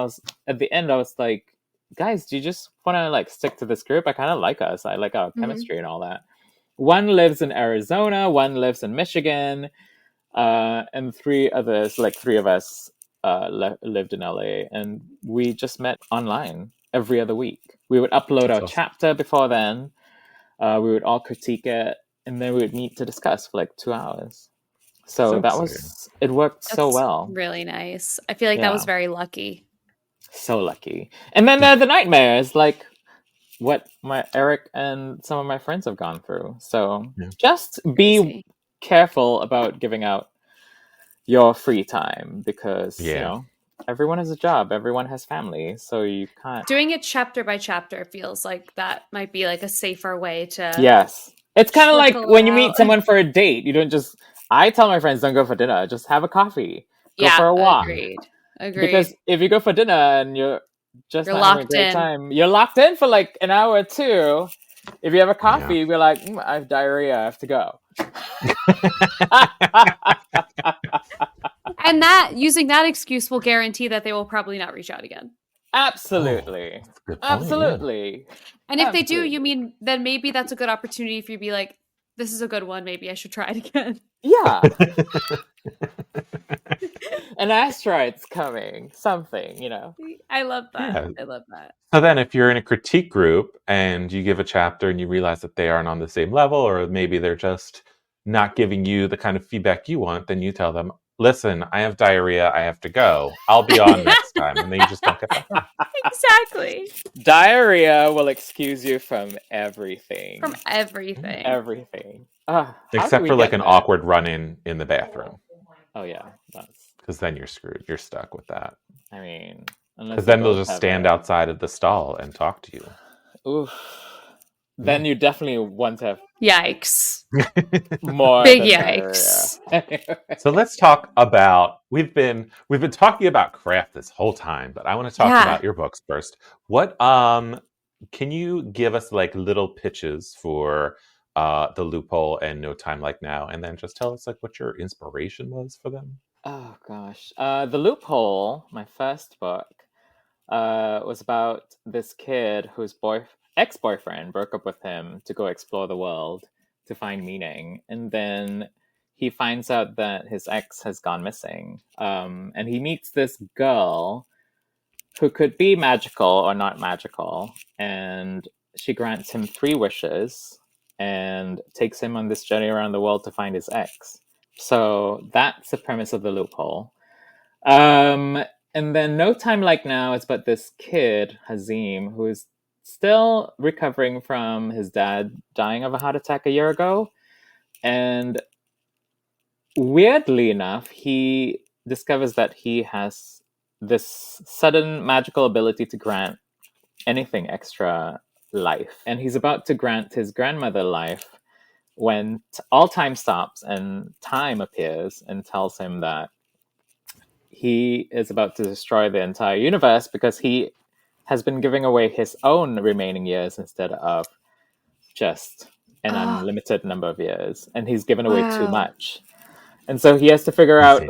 At the end I was like, guys, do you just want to like stick to this group? I kind of like us. I like our chemistry and all that. One lives in Arizona, one lives in Michigan, and 3 others, like 3 of us lived in LA, and we just met online every other week. We would upload our chapter before then. We would all critique it, and then we would meet to discuss for like 2 hours. So that was, it worked so well. Really nice. I feel like that was very lucky. So lucky. And then the nightmares, like what my Erik and some of my friends have gone through. So just be careful about giving out your free time because, everyone has a job, everyone has family, so you can't... Doing it chapter by chapter feels like that might be like a safer way to... Yes. It's kind of like when you meet someone for a date, you don't just... I tell my friends, don't go for dinner, just have a coffee. Go for a walk. Agreed. Because if you go for dinner and you're not having a great time, you're locked in for like an hour or two. If you have a coffee, you're like, I have diarrhea, I have to go. And using that excuse will guarantee that they will probably not reach out again. Absolutely. Absolutely. And if they do, then maybe that's a good opportunity for you to be like, this is a good one. Maybe I should try it again. Yeah. An asteroid's coming. Something, I love that. Yeah. I love that. So then if you're in a critique group and you give a chapter and you realize that they aren't on the same level, or maybe they're just not giving you the kind of feedback you want, then you tell them, listen, I have diarrhea, I have to go. I'll be on next time. And then you just don't get that. Exactly. Diarrhea will excuse you from everything. From everything. Everything. Except for like an awkward run-in in the bathroom. Oh, yeah. Because then you're screwed. You're stuck with that. I mean... Because then they'll just stand outside of the stall and talk to you. Oof. Then you definitely want to have... Yikes. More big yikes. So let's talk about... We've been talking about craft this whole time, but I want to talk about your books first. What can you give us like little pitches for The Loophole and No Time Like Now, and then just tell us like what your inspiration was for them? Oh gosh. The Loophole, my first book, was about this kid whose ex-boyfriend broke up with him to go explore the world to find meaning. And then he finds out that his ex has gone missing. And he meets this girl who could be magical or not magical. And she grants him 3 wishes and takes him on this journey around the world to find his ex. So that's the premise of The Loophole. And then No Time Like Now is about this kid, Hazim, who is still recovering from his dad dying of a heart attack a year ago. And weirdly enough, he discovers that he has this sudden magical ability to grant anything extra life. And he's about to grant his grandmother life when all time stops and time appears and tells him that he is about to destroy the entire universe because he has been giving away his own remaining years instead of just an unlimited number of years. And he's given away too much. And so he has to figure out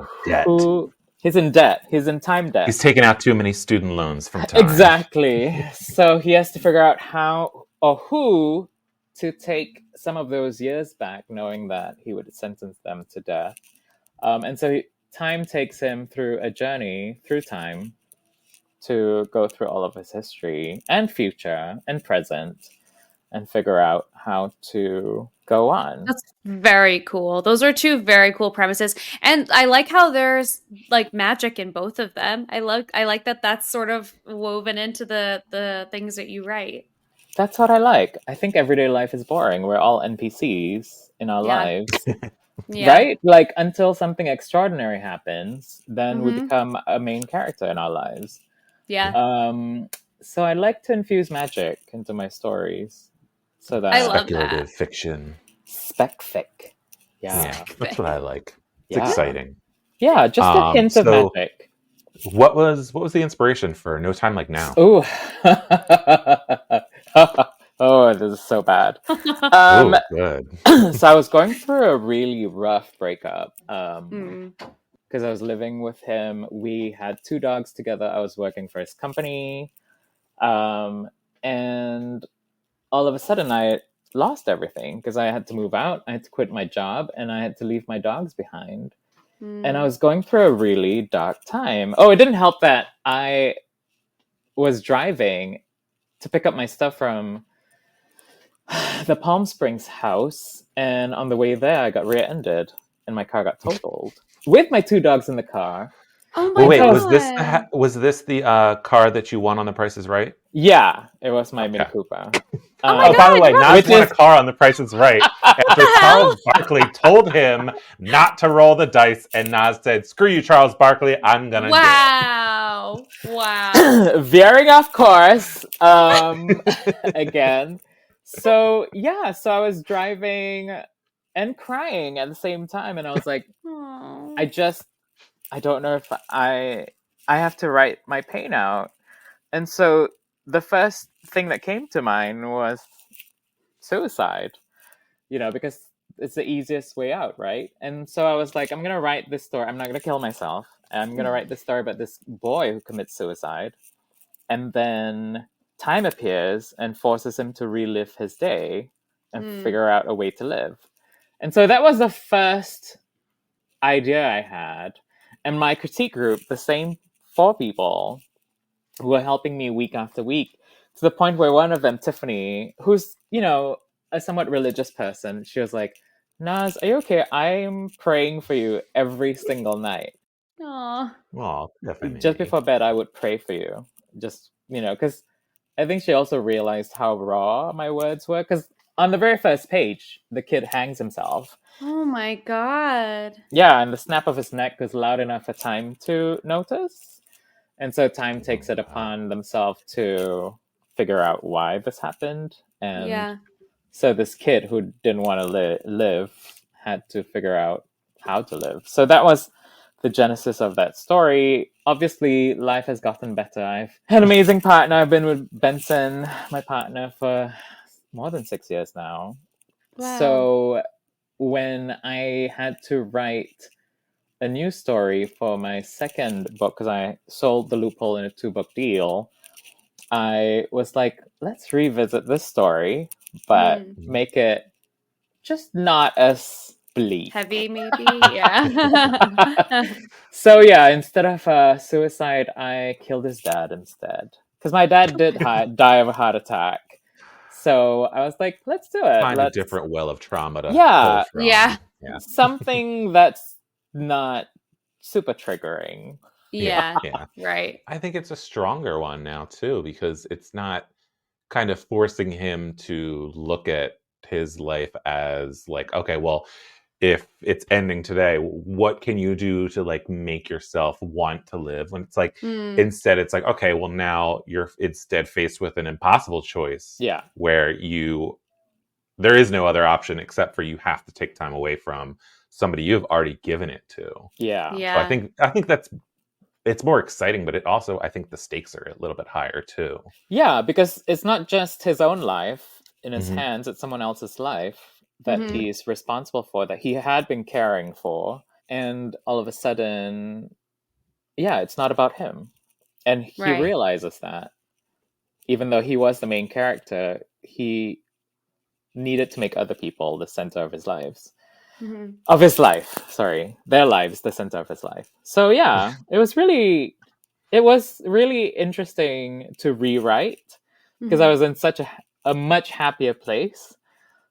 who... He's in debt. He's in time debt. He's taken out too many student loans from time. Exactly. So he has to figure out how or who to take some of those years back, knowing that he would sentence them to death. And so time takes him through a journey through time to go through all of his history and future and present and figure out how to go on. That's very cool. Those are 2 very cool premises. And I like how there's like magic in both of them. I like that that's sort of woven into the things that you write. That's what I like. I think everyday life is boring. We're all NPCs in our lives. Right? Like until something extraordinary happens, then we become a main character in our lives. Yeah. So I like to infuse magic into my stories. So that I love speculative fiction. Spec-fic. Yeah. That's what I like. It's exciting. Yeah, just a hint of magic. What was the inspiration for No Time Like Now? Oh. Oh, this is so bad. Good. So I was going through a really rough breakup. Because I was living with him. We had 2 dogs together. I was working for his company. And all of a sudden I lost everything because I had to move out. I had to quit my job and I had to leave my dogs behind. And I was going through a really dark time. Oh, it didn't help that I was driving to pick up my stuff from the Palm Springs house. And on the way there, I got rear-ended and my car got totaled with my 2 dogs in the car. Oh my wait, God. was this the car that you won on The Price is Right? Yeah, it was my Mini Okay. Cooper. Oh my By the way, God, Naz Which won a is- car on The Price is Right after the Charles hell? Barkley told him not to roll the dice, and Naz said, "Screw you, Charles Barkley, I'm gonna do Wow. Wow. veering off course again. So I was driving and crying at the same time, and I was like, Aw. I don't know if I have to write my pain out. And so the first thing that came to mind was suicide, because it's the easiest way out, right? And so I was like, I'm going to write this story. I'm not going to kill myself. I'm going to write this story about this boy who commits suicide. And then time appears and forces him to relive his day and figure out a way to live. And so that was the first idea I had. And my critique group, the same 4 people who were helping me week after week, to the point where one of them, Tiffany, who's, a somewhat religious person, she was like, Naz, are you okay? I'm praying for you every single night. Aw. it." Oh, Tiffany. Just before bed, I would pray for you. Just, because I think she also realized how raw my words were. Because on the very first page, the kid hangs himself. Oh my God. Yeah, and the snap of his neck is loud enough for Time to notice. And so Time takes it upon themselves to figure out why this happened. And so this kid who didn't want to live had to figure out how to live. So that was the genesis of that story. Obviously, life has gotten better. I've had an amazing partner. I've been with Benson, my partner, for more than 6 years now. Wow. So when I had to write a new story for my second book, because I sold The Loophole in a 2-book deal, I was like, let's revisit this story, but make it just not as bleak. Heavy, maybe? Yeah. So yeah, instead of suicide, I killed his dad instead. Because my dad did die of a heart attack. So I was like, let's do it. Find a different well of trauma to Yeah. pull from. Yeah. Something that's not super triggering. Yeah. Yeah. Right. I think it's a stronger one now too, because it's not kind of forcing him to look at his life as like, okay, well, if it's ending today, what can you do to like make yourself want to live? When it's like, instead it's like, okay, well, now you're instead faced with an impossible choice. Yeah. Where there is no other option except for you have to take time away from somebody you've already given it to. Yeah. Yeah. So I think it's more exciting, but it also, I think the stakes are a little bit higher too. Yeah, because it's not just his own life in his hands, it's someone else's life that he's responsible for, that he had been caring for. And all of a sudden, it's not about him. And he realizes that. Even though he was the main character, he needed to make other people the center of his lives. Of his life, sorry. Their lives, the center of his life. So yeah, it was really interesting to rewrite, because I was in such a much happier place.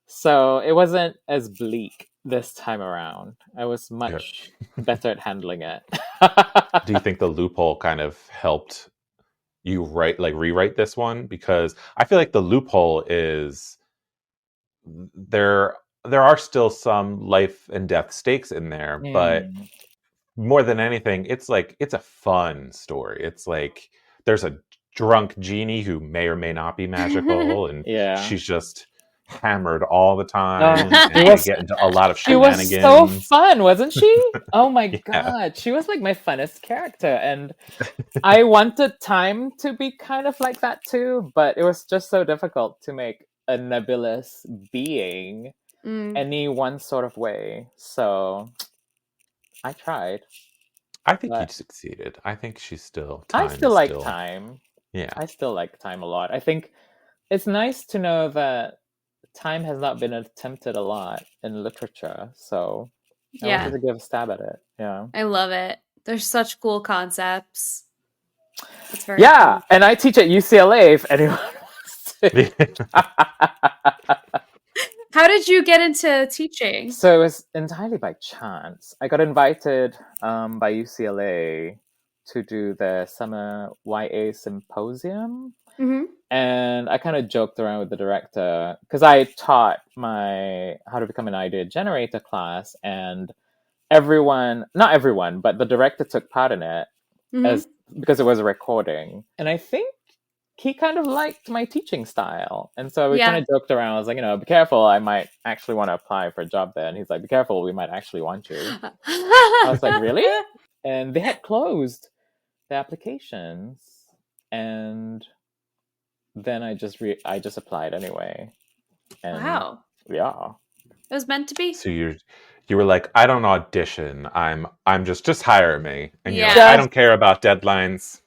So it wasn't as bleak this time around. I was much better at handling it. Do you think The Loophole kind of helped you rewrite this one? Because I feel like The Loophole is there are still some life and death stakes in there, but more than anything, it's a fun story. It's like there's a drunk genie who may or may not be magical, and she's just hammered all the time. And they get into a lot of shenanigans. She was so fun, wasn't she? Oh my god, she was like my funnest character, and I wanted Time to be kind of like that too, but it was just so difficult to make a nebulous being any one sort of way. So I tried. I think you succeeded. I think she's still. I still like Time. Yeah, I still like Time a lot. I think it's nice to know that Time has not been attempted a lot in literature, so I wanted to give a stab at it. Yeah, I love it. There's such cool concepts. It's very cool. And I teach at UCLA. If anyone wants to. How did you get into teaching? So it was entirely by chance. I got invited by UCLA to do the summer YA symposium. Mm-hmm. And I kind of joked around with the director because I taught my How to Become an Idea Generator class, and not everyone, but the director took part in it because it was a recording. And I think he kind of liked my teaching style. And so we kind of joked around. I was like, be careful. I might actually want to apply for a job there. And he's like, be careful. We might actually want you. I was like, really? And they had closed the applications. And then I just applied anyway. And wow. Yeah. It was meant to be. So you were like, I don't audition. I'm just hire me. And you're like, I don't care about deadlines.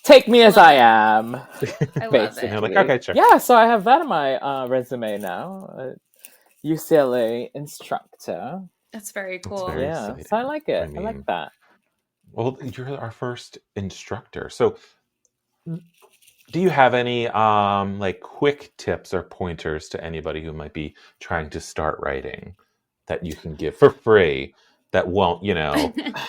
Take me as I am. I love it. And you're like, okay, sure. Yeah, so I have that on my resume now. UCLA instructor. That's very cool. Exciting. So I like it. I like that. Well, you're our first instructor. So do you have any like quick tips or pointers to anybody who might be trying to start writing that you can give for free that won't,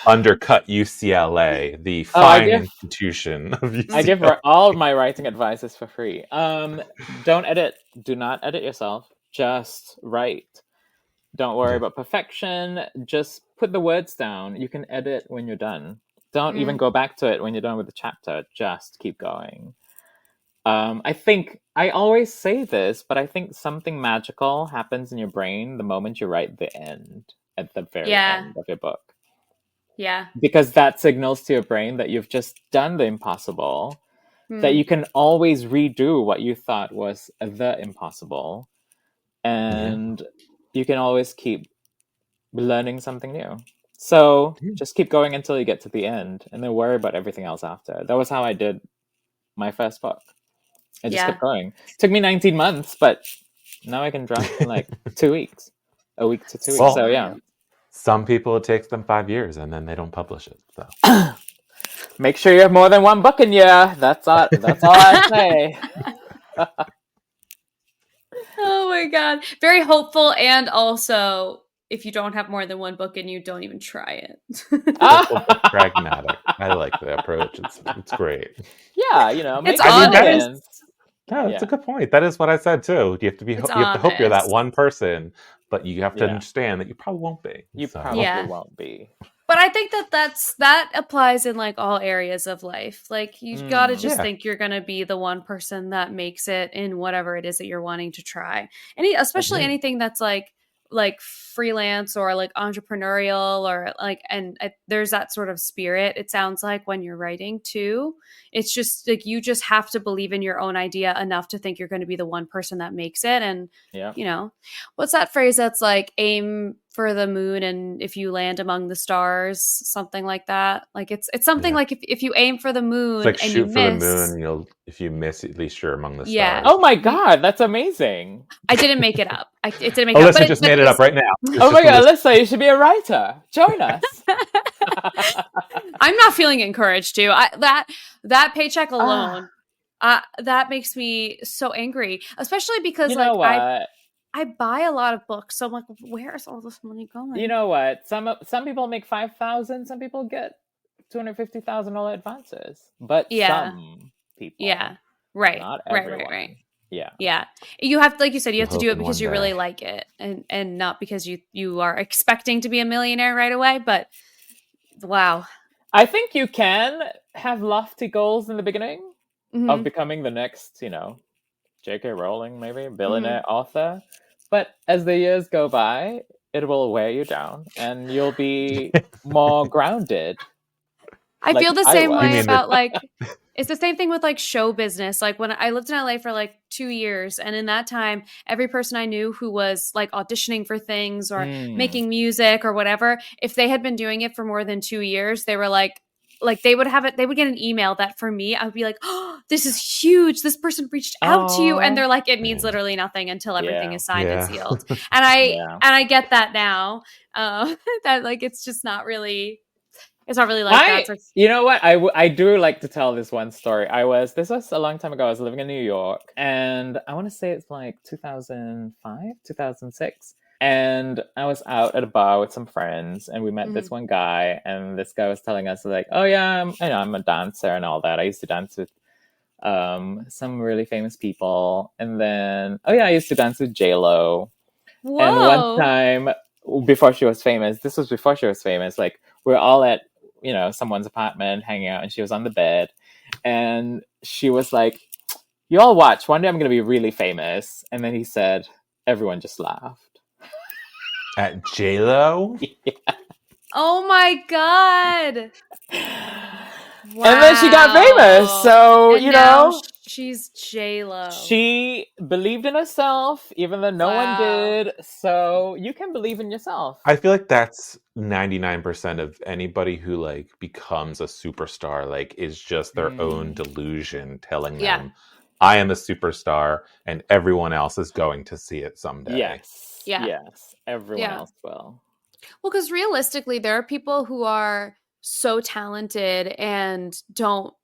undercut UCLA, the fine institution of UCLA? I give all my writing advices for free. Do not edit yourself. Just write. Don't worry about perfection. Just put the words down. You can edit when you're done. Don't even go back to it when you're done with the chapter. Just keep going. I think I always say this, but I think something magical happens in your brain the moment you write the end at the very end of your book. Yeah. Because that signals to your brain that you've just done the impossible, that you can always redo what you thought was the impossible, and you can always keep learning something new. So just keep going until you get to the end, and then worry about everything else after. That was how I did my first book. I just kept going. It took me 19 months, but now I can draft in like 2 weeks. A week to 2 weeks. Well, so yeah. Some people, it takes them 5 years and then they don't publish it. So make sure you have more than one book in you. That's all I say. Oh my God. Very hopeful, and also if you don't have more than one book in you, don't even try it. Pragmatic. I like the approach. It's great. Yeah, it's honest. That's a good point. That is what I said too. You have to you have to hope you're that one person, but you have to understand that you probably won't be. You probably won't be. But I think that applies in like all areas of life. Like you got to just think you're going to be the one person that makes it in whatever it is that you're wanting to try. Especially anything that's like freelance or like entrepreneurial or like, and there's that sort of spirit, it sounds like, when you're writing too. It's just like you just have to believe in your own idea enough to think you're going to be the one person that makes it. And what's that phrase that's like, aim for the moon and if you land among the stars, something like that. Like it's something like if you aim for the moon, it's like and shoot you for miss, the moon, if you miss, at least you're among the stars. Yeah. Oh my God, that's amazing. I didn't make it up. It didn't make it up. Alyssa just made it up right now. Oh my God, Alyssa, you should be a writer. Join us. I'm not feeling encouraged to. That paycheck alone, that makes me so angry. Especially because I buy a lot of books, so I'm like, where is all this money going? You know what? Some people make $5,000. Some people get $250,000 advances, but some people, right, not everyone. right. Yeah. You have, like you said, you have to do it because you really like it, and not because you are expecting to be a millionaire right away. But wow, I think you can have lofty goals in the beginning of becoming the next, J.K. Rowling, maybe billionaire author. But as the years go by, it will wear you down, and you'll be more grounded. I feel the same way about like, it's the same thing with like show business. Like when I lived in LA for like 2 years, and in that time, every person I knew who was like auditioning for things or making music or whatever, if they had been doing it for more than 2 years, they were like they would get an email that for me, I would be like, oh, this is huge. This person reached out to you. And they're like, it means literally nothing until everything is signed and sealed. And I get that now. That like, it's just not really, it's not really like that. You know what? I do like to tell this one story. This was a long time ago. I was living in New York, and I want to say it's like 2005, 2006. And I was out at a bar with some friends, and we met this one guy, and this guy was telling us like, "Oh yeah, I'm a dancer and all that. I used to dance with some really famous people, and then I used to dance with J-Lo." Whoa. And one time before she was famous, this was before she was famous, like we're all at someone's apartment hanging out, and she was on the bed, and she was like, "You all watch. One day I'm going to be really famous." And then he said, everyone just laughed. At J-Lo? Yeah. Oh my God. Wow. And then she got famous. So, now she's J-Lo. She believed in herself, even though no one did. So you can believe in yourself. I feel like that's 99% of anybody who like becomes a superstar, like is just their own delusion telling them, I am a superstar and everyone else is going to see it someday. Yes. Yeah. Yes. Everyone else will. Well, because realistically, there are people who are so talented and don't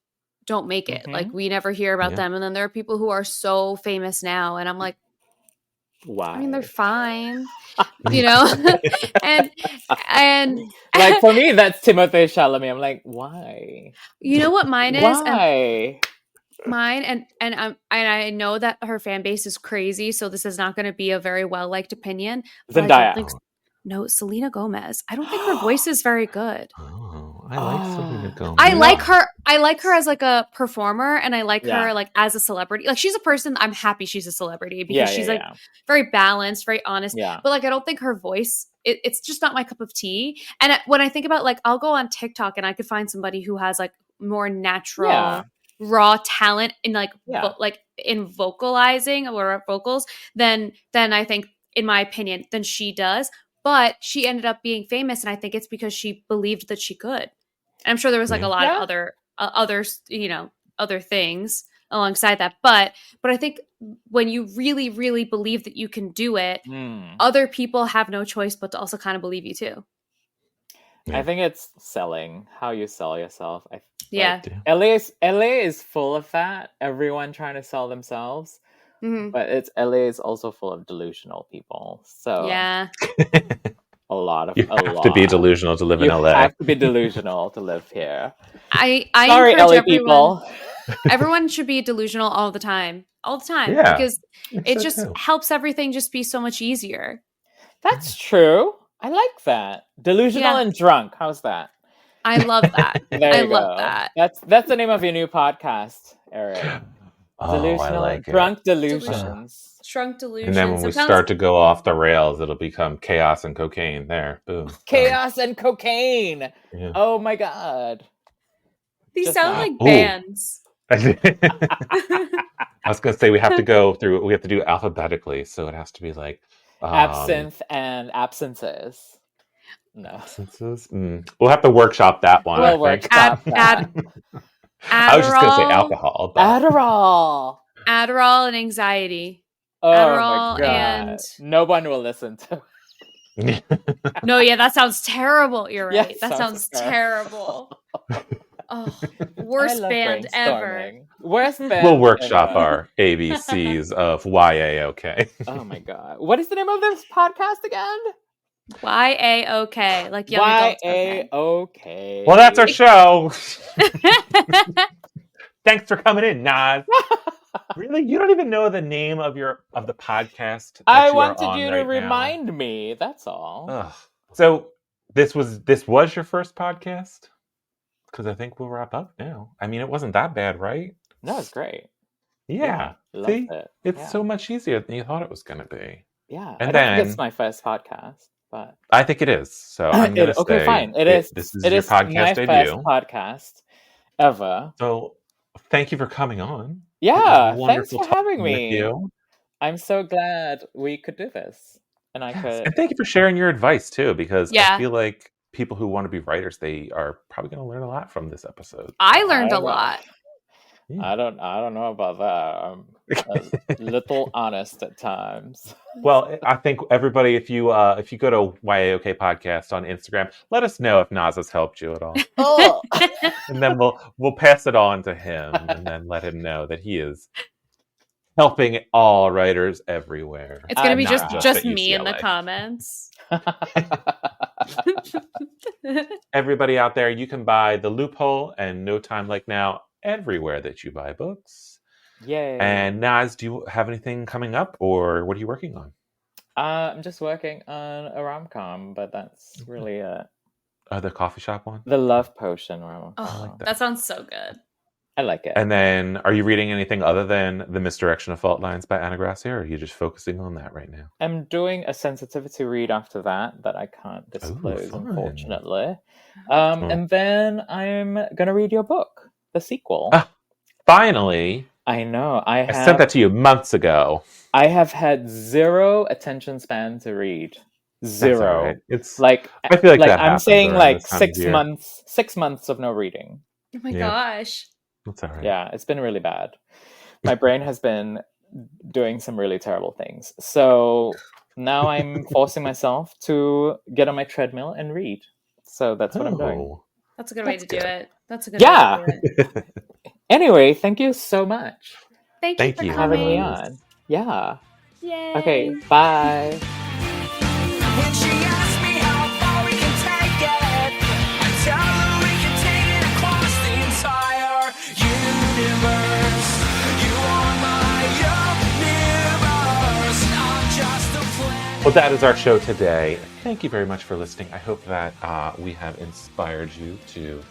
make it. Like we never hear about them. And then there are people who are so famous now. And I'm like, why? I mean, they're fine, and like for me, that's Timothée Chalamet. I'm like, why? You know what mine is? Why? Mine and I know that her fan base is crazy, so this is not going to be a very well liked opinion. Zendaya. No, Selena Gomez. I don't think her voice is very good. Oh, I like Selena Gomez. I like her. I like her as like a performer, and I like her like as a celebrity. Like she's a person. I'm happy she's a celebrity because she's like very balanced, very honest. Yeah. But like I don't think her voice. It's just not my cup of tea. And when I think about like I'll go on TikTok and I could find somebody who has like more natural, raw talent in like like in vocalizing or vocals than I think, in my opinion, than she does. But she ended up being famous, and I think it's because she believed that she could. And I'm sure there was like a lot of other things alongside that. But I think when you really, really believe that you can do it, other people have no choice but to also kind of believe you too. I think it's selling, how you sell yourself. Yeah. LA is full of that. Everyone trying to sell themselves. But LA is also full of delusional people. So yeah, you have to be delusional to live in LA. You have to be delusional to live here. I Sorry, encourage LA everyone, people. Everyone should be delusional all the time, because it just helps everything just be so much easier. That's true. I like that. Delusional and drunk. How's that? I love that. I love that. That's the name of your new podcast, Erik. Delusional, I like drunk delusions. Drunk delusions. And then when we start to go off the rails, it'll become chaos and cocaine. There, boom. Chaos and cocaine. Yeah. Oh my God. These sound like bands. I was gonna say we have to do alphabetically, so it has to be like absinthe and absences. No. Absences? We'll have to workshop that one. We'll workshop that. I was just going to say alcohol. But... Adderall and anxiety. Oh Adderall my God. And no one will listen to. No, that sounds terrible. You're right. That sounds terrible. Oh, worst band ever. Worst band. We'll workshop our ABCs of YAOK. Oh my God. What is the name of this podcast again? YAOK, like young adults. YAOK. Well, that's our show. Thanks for coming in, Naz. Really, you don't even know the name of the podcast? I wanted you to remind me. That's all. Ugh. So this was your first podcast? Because I think we'll wrap up now. I mean, it wasn't that bad, right? No, it's great. Yeah. See, it's so much easier than you thought it was going to be. Yeah, and I don't think it's my first podcast. But I think it is. So I'm going to say, fine. It is. This is your podcast debut. First podcast ever. So thank you for coming on. Yeah, thanks for having me. I'm so glad we could do this, and I could. And thank you for sharing your advice too, because I feel like people who want to be writers, they are probably going to learn a lot from this episode. I learned a lot. Yeah. I don't know about that. I'm a little honest at times. Well, I think everybody, if you go to YAOK Podcast on Instagram, let us know if Naz has helped you at all. Oh. And then we'll pass it on to him, and then let him know that he is helping all writers everywhere. It's going to be Not just at me in the UCLA. comments. Everybody out there, you can buy The Loophole and No Time Like Now everywhere that you buy books. Yay. And Naz, do you have anything coming up, or what are you working on? I'm just working on a rom-com, but that's really it. The coffee shop one? The Love Potion rom-com. Oh, like that sounds so good. I like it. And then, are you reading anything other than The Misdirection of Fault Lines by Anna Gracia, or are you just focusing on that right now? I'm doing a sensitivity read after that I can't disclose, unfortunately. And then I'm going to read your book, the sequel. Finally! I know. I sent that to you months ago. I have had zero attention span to read. Zero. Right. It's like, I feel like that I'm saying like 6 months. 6 months of no reading. Oh my gosh. That's all right. Yeah, it's been really bad. My brain has been doing some really terrible things. So now I'm forcing myself to get on my treadmill and read. So that's what I'm doing. That's a good way to do it. That's a good way to do it. Anyway, thank you so much. Thank you for having me on. Yeah. Yay. Okay, bye. When she asked me how far we can take it, I tell her we can take it across the entire universe. You are my universe, not just a planet. Well, that is our show today. Thank you very much for listening. I hope that we have inspired you to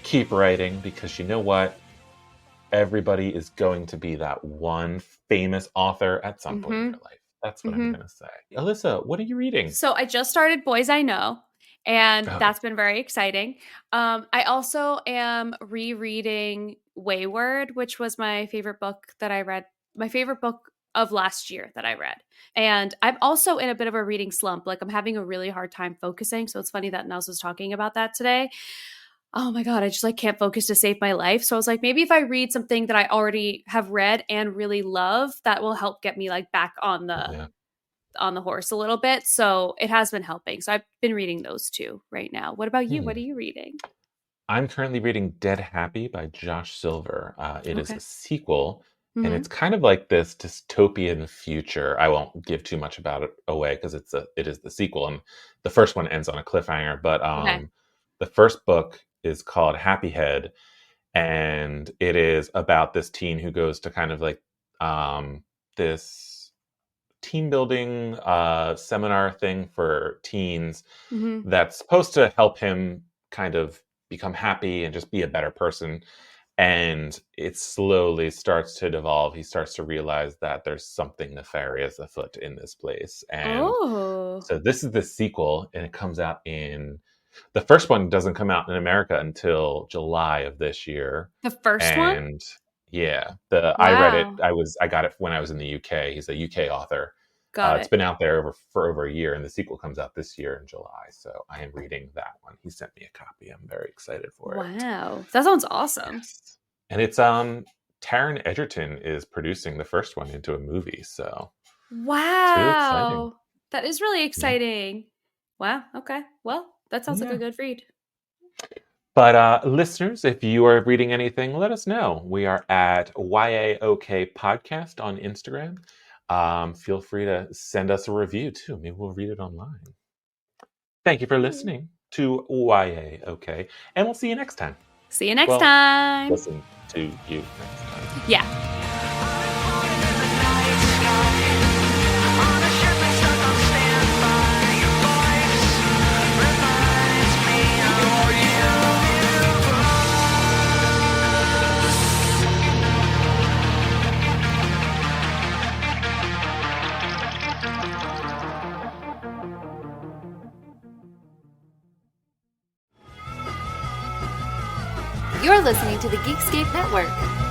keep writing, because you know what? Everybody is going to be that one famous author at some point in your life. That's what I'm going to say. Alyssa, what are you reading? So I just started Boys I Know, and that's been very exciting. I also am rereading Wayward, which was my favorite book that I read, my favorite book of last year that I read. And I'm also in a bit of a reading slump. Like, I'm having a really hard time focusing. So it's funny that Naz was talking about that today. Oh my God, I just can't focus to save my life. So I was like, maybe if I read something that I already have read and really love, that will help get me back on the horse a little bit. So it has been helping. So I've been reading those two right now. What about you? What are you reading? I'm currently reading Dead Happy by Josh Silver. It is a sequel, and it's kind of like this dystopian future. I won't give too much about it away because it is the sequel, and the first one ends on a cliffhanger. But the first book is called Happy Head, and it is about this teen who goes to kind of this team building seminar thing for teens that's supposed to help him kind of become happy and just be a better person. And it slowly starts to devolve. He starts to realize that there's something nefarious afoot in this place. And so this is the sequel, and it comes out the first one doesn't come out in America until July of this year. The first one? Yeah. I read it. I got it when I was in the UK. He's a UK author. It's been out there for over a year, and the sequel comes out this year in July. So I am reading that one. He sent me a copy. I'm very excited for it. Wow. That sounds awesome. Yes. And it's Taron Egerton is producing the first one into a movie. So wow. It's really exciting. That is really exciting. Yeah. Wow. Okay. Well, that sounds like a good read. But listeners, if you are reading anything, let us know. We are at YAOK Podcast on Instagram. Feel free to send us a review too. Maybe we'll read it online. Thank you for listening to YAOK, and we'll see you next time. See you next time. Listen to you next time. Yeah. You're listening to the Geekscape Network.